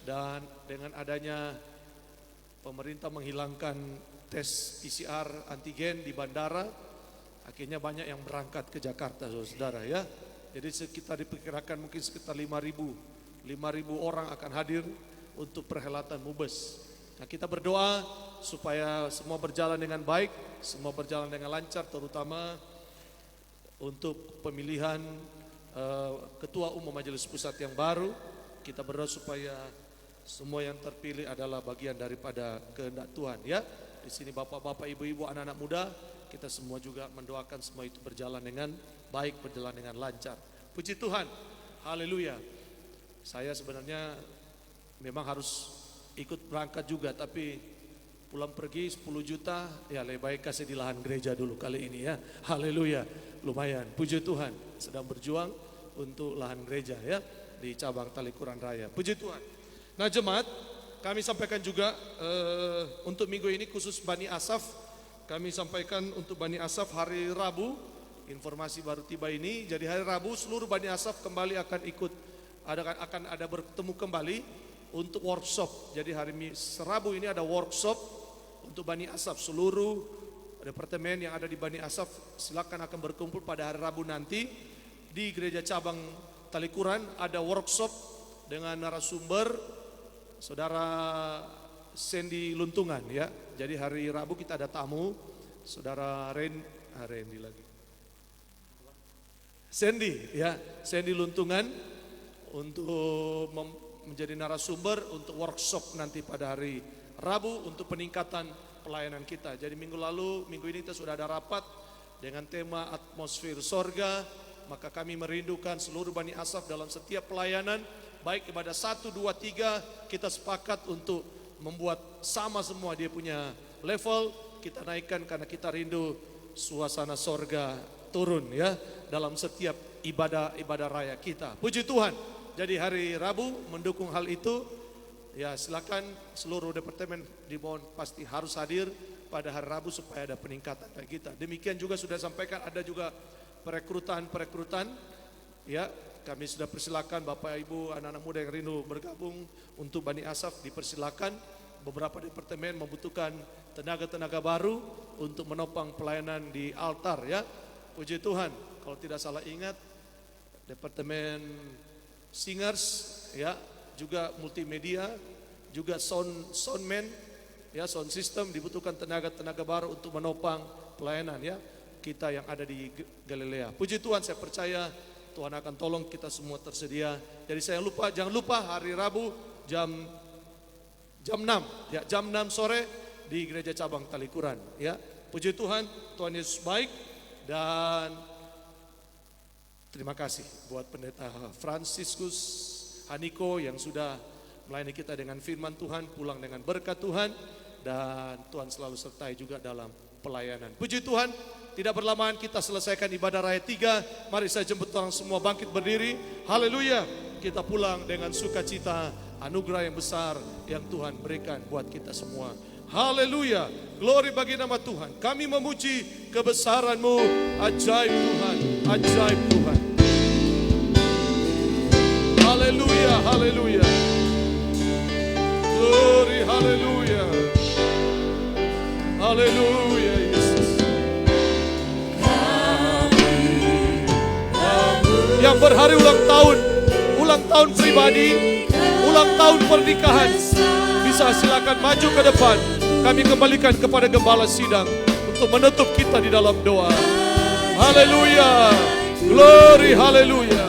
dan dengan adanya pemerintah menghilangkan tes PCR antigen di bandara, akhirnya banyak yang berangkat ke Jakarta, saudara ya. Jadi kita diperkirakan mungkin sekitar 5.000 orang akan hadir untuk perhelatan Mubes. Nah, kita berdoa supaya semua berjalan dengan baik, semua berjalan dengan lancar, terutama untuk pemilihan Ketua Umum Majelis Pusat yang baru. Kita berdoa supaya semua yang terpilih adalah bagian daripada kehendak Tuhan ya. Di sini bapak-bapak, ibu-ibu, anak-anak muda, kita semua juga mendoakan semua itu berjalan dengan baik, berjalan dengan lancar. Puji Tuhan, haleluya. Saya sebenarnya memang harus ikut berangkat juga, tapi pulang pergi 10 juta, ya lebih baik kasih di lahan gereja dulu kali ini ya. Haleluya, lumayan. Puji Tuhan, sedang berjuang untuk lahan gereja ya di cabang Talikuran Raya. Puji Tuhan. Nah, jemaat, kami sampaikan juga untuk minggu ini khusus Bani Asaf. Kami sampaikan untuk Bani Asaf hari Rabu, informasi baru tiba ini. Jadi hari Rabu seluruh Bani Asaf kembali akan ikut, akan ada bertemu kembali untuk workshop. Jadi hari Rabu ini ada workshop untuk Bani Asaf. Seluruh departemen yang ada di Bani Asaf silakan akan berkumpul pada hari Rabu nanti di gereja cabang Talikuran. Ada workshop dengan narasumber Saudara Sandy Luntungan ya. Jadi hari Rabu kita ada tamu Saudara Randy lagi. Sandy ya, Sandy Luntungan untuk menjadi narasumber untuk workshop nanti pada hari Rabu untuk peningkatan pelayanan kita. Jadi minggu ini kita sudah ada rapat dengan tema atmosfer sorga, maka kami merindukan seluruh Bani Asaf dalam setiap pelayanan, baik ibadah 1, 2, 3, kita sepakat untuk membuat sama semua dia punya level, kita naikkan karena kita rindu suasana sorga turun ya dalam setiap ibadah raya kita. Puji Tuhan. Jadi hari Rabu mendukung hal itu, ya silakan seluruh departemen dimohon pasti harus hadir pada hari Rabu supaya ada peningkatan bagi kita. Demikian juga sudah sampaikan ada juga perekrutan ya. Kami sudah persilakan Bapak Ibu anak-anak muda yang rindu bergabung untuk Bani Asaf, dipersilakan. Beberapa departemen membutuhkan tenaga-tenaga baru untuk menopang pelayanan di altar ya. Puji Tuhan. Kalau tidak salah ingat departemen singers ya, juga multimedia, juga soundman ya, sound system dibutuhkan tenaga-tenaga baru untuk menopang pelayanan ya kita yang ada di Galilea. Puji Tuhan, saya percaya Tuhan akan tolong kita semua tersedia. Jadi jangan lupa hari Rabu jam 6 ya, jam 6 sore di Gereja Cabang Talikuran ya. Puji Tuhan, Tuhan Yesus baik. Dan terima kasih buat Pendeta Franciscus Haniko yang sudah melayani kita dengan firman Tuhan, pulang dengan berkat Tuhan, dan Tuhan selalu sertai juga dalam pelayanan. Puji Tuhan, tidak berlamaan kita selesaikan ibadah raya 3. Mari saya jemput orang semua bangkit berdiri. Haleluya. Kita pulang dengan sukacita, anugerah yang besar yang Tuhan berikan buat kita semua. Haleluya. Glory bagi nama Tuhan. Kami memuji kebesaran-Mu. Ajaib Tuhan, ajaib Tuhan. Haleluya, haleluya. Glory, haleluya. Haleluya Yesus. Yang berhari ulang tahun pribadi, ulang tahun pernikahan, bisa silakan maju ke depan. Kami kembalikan kepada gembala sidang untuk menutup kita di dalam doa. Haleluya. Glory, haleluya.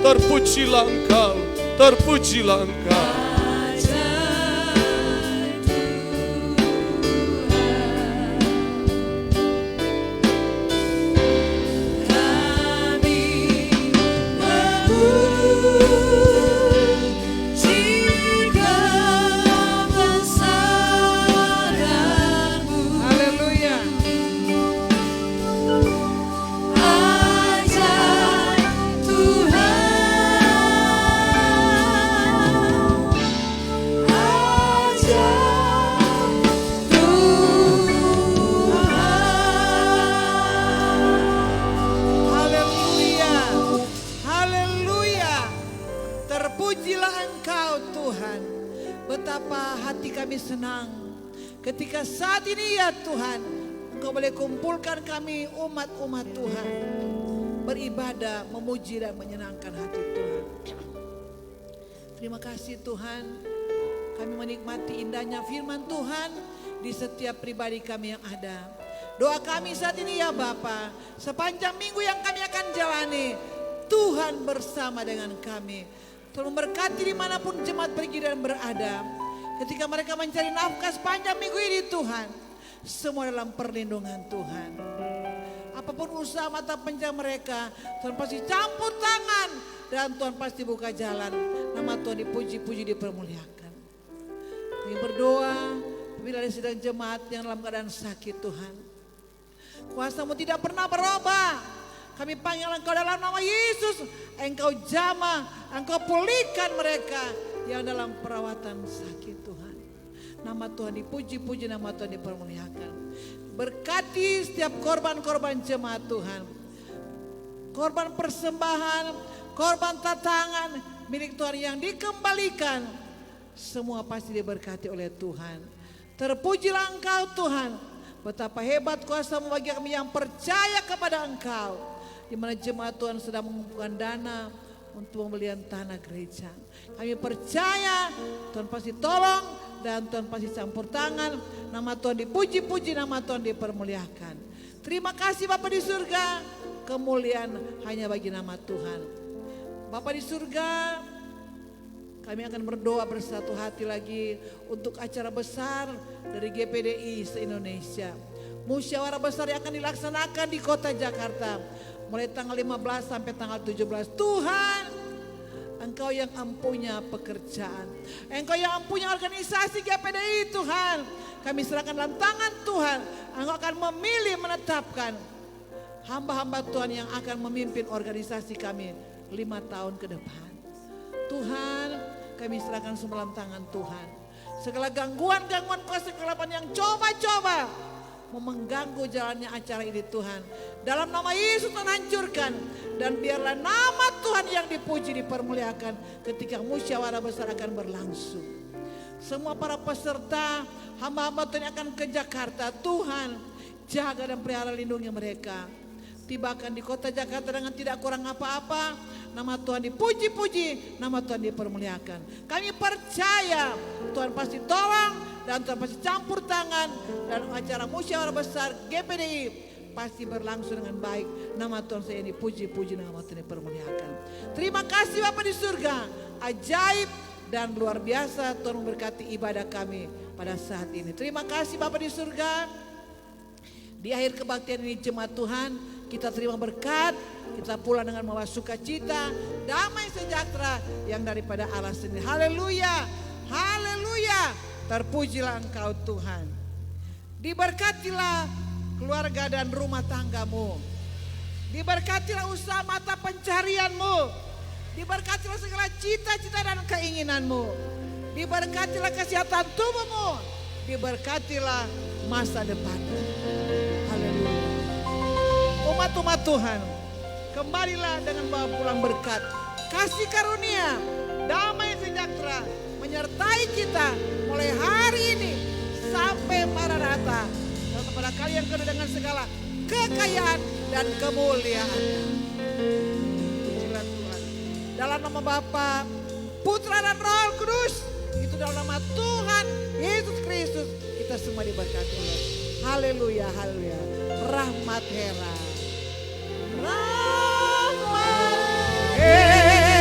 Terpujilah Engkau, terpujilah Engkau. Senang ketika saat ini ya Tuhan, Engkau boleh kumpulkan kami umat-umat Tuhan beribadah, memuji dan menyenangkan hati Tuhan. Terima kasih Tuhan, kami menikmati indahnya firman Tuhan di setiap pribadi kami yang ada. Doa kami saat ini ya Bapa, sepanjang minggu yang kami akan jalani, Tuhan bersama dengan kami. Tuhan memberkati dimanapun jemaat pergi dan berada. Ketika mereka mencari nafkah sepanjang minggu ini Tuhan, semua dalam perlindungan Tuhan. Apapun usaha mata pencarian mereka, Tuhan pasti campur tangan dan Tuhan pasti buka jalan. Nama Tuhan dipuji-puji, dipermuliakan. Kami berdoa bila ada sedang jemaat yang dalam keadaan sakit Tuhan, kuasa-Mu tidak pernah berubah. Kami panggil Engkau dalam nama Yesus, Engkau jamah, Engkau pulihkan mereka yang dalam perawatan sakit Tuhan. Nama Tuhan dipuji-puji, nama Tuhan dipermuliakan. Berkati setiap korban-korban jemaat Tuhan. Korban persembahan, korban tatangan milik Tuhan yang dikembalikan. Semua pasti diberkati oleh Tuhan. Terpujilah Engkau Tuhan. Betapa hebat kuasa-Mu bagi kami yang percaya kepada Engkau. Di mana jemaat Tuhan sedang mengumpulkan dana untuk pembelian tanah gereja. Kami percaya Tuhan pasti tolong dan Tuhan pasti campur tangan. Nama Tuhan dipuji-puji, nama Tuhan dipermuliakan. Terima kasih Bapa di surga, kemuliaan hanya bagi nama Tuhan. Bapa di surga, kami akan berdoa bersatu hati lagi untuk acara besar dari GPDI se-Indonesia. musyawarah besar yang akan dilaksanakan di kota Jakarta mulai tanggal 15 sampai tanggal 17. Tuhan, Engkau yang empunya pekerjaan, Engkau yang empunya organisasi GPDI Tuhan. Kami serahkan dalam tangan Tuhan. Engkau akan memilih, menetapkan hamba-hamba Tuhan yang akan memimpin organisasi kami 5 tahun ke depan. Tuhan, kami serahkan semua dalam tangan Tuhan. Segala gangguan-gangguan kuasa kegelapan yang coba-coba mau mengganggu jalannya acara ini Tuhan, dalam nama Yesus Tuhan hancurkan. Dan biarlah nama Tuhan yang dipuji, dipermuliakan ketika musyawarah besar akan berlangsung. Semua para peserta, hamba-hamba Tuhan yang akan ke Jakarta, Tuhan jaga dan pelihara, lindungi mereka. Tibakan di kota Jakarta dengan tidak kurang apa-apa. Nama Tuhan dipuji-puji, nama Tuhan dipermuliakan. Kami percaya Tuhan pasti tolong dan Tuhan pasti campur tangan, dan acara musyawarah besar GPDI pasti berlangsung dengan baik. Nama Tuhan saya dipuji-puji, nama Tuhan dipermuliakan. Terima kasih Bapa di surga, ajaib dan luar biasa Tuhan memberkati ibadah kami pada saat ini. Terima kasih Bapa di surga. Di akhir kebaktian ini jemaat Tuhan, kita terima berkat, kita pulang dengan membawa sukacita, damai sejahtera yang daripada Allah sendiri. Haleluya, haleluya, terpujilah Engkau Tuhan. Diberkatilah keluarga dan rumah tanggamu, diberkatilah usaha mata pencarianmu, diberkatilah segala cita-cita dan keinginanmu, diberkatilah kesehatan tubuhmu, diberkatilah masa depanmu. Haleluya. Umat-umat Tuhan, kembalilah dengan bawa pulang berkat, kasih karunia, damai sejahtera menyertai kita mulai hari ini sampai Maranatha. Dan kepada kalian dengan segala kekayaan dan kemuliaan. Pujilah Tuhan. Dalam nama Bapa, Putra dan Roh Kudus, itu dalam nama Tuhan Yesus Kristus, kita semua diberkati. Haleluya, haleluya. Rahmat heran. Rahmat heran.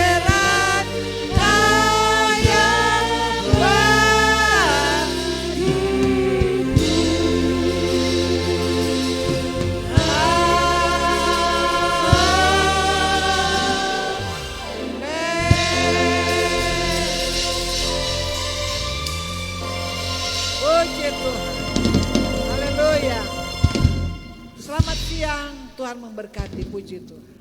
Selamat siang, Tuhan memberkati, puji Tuhan.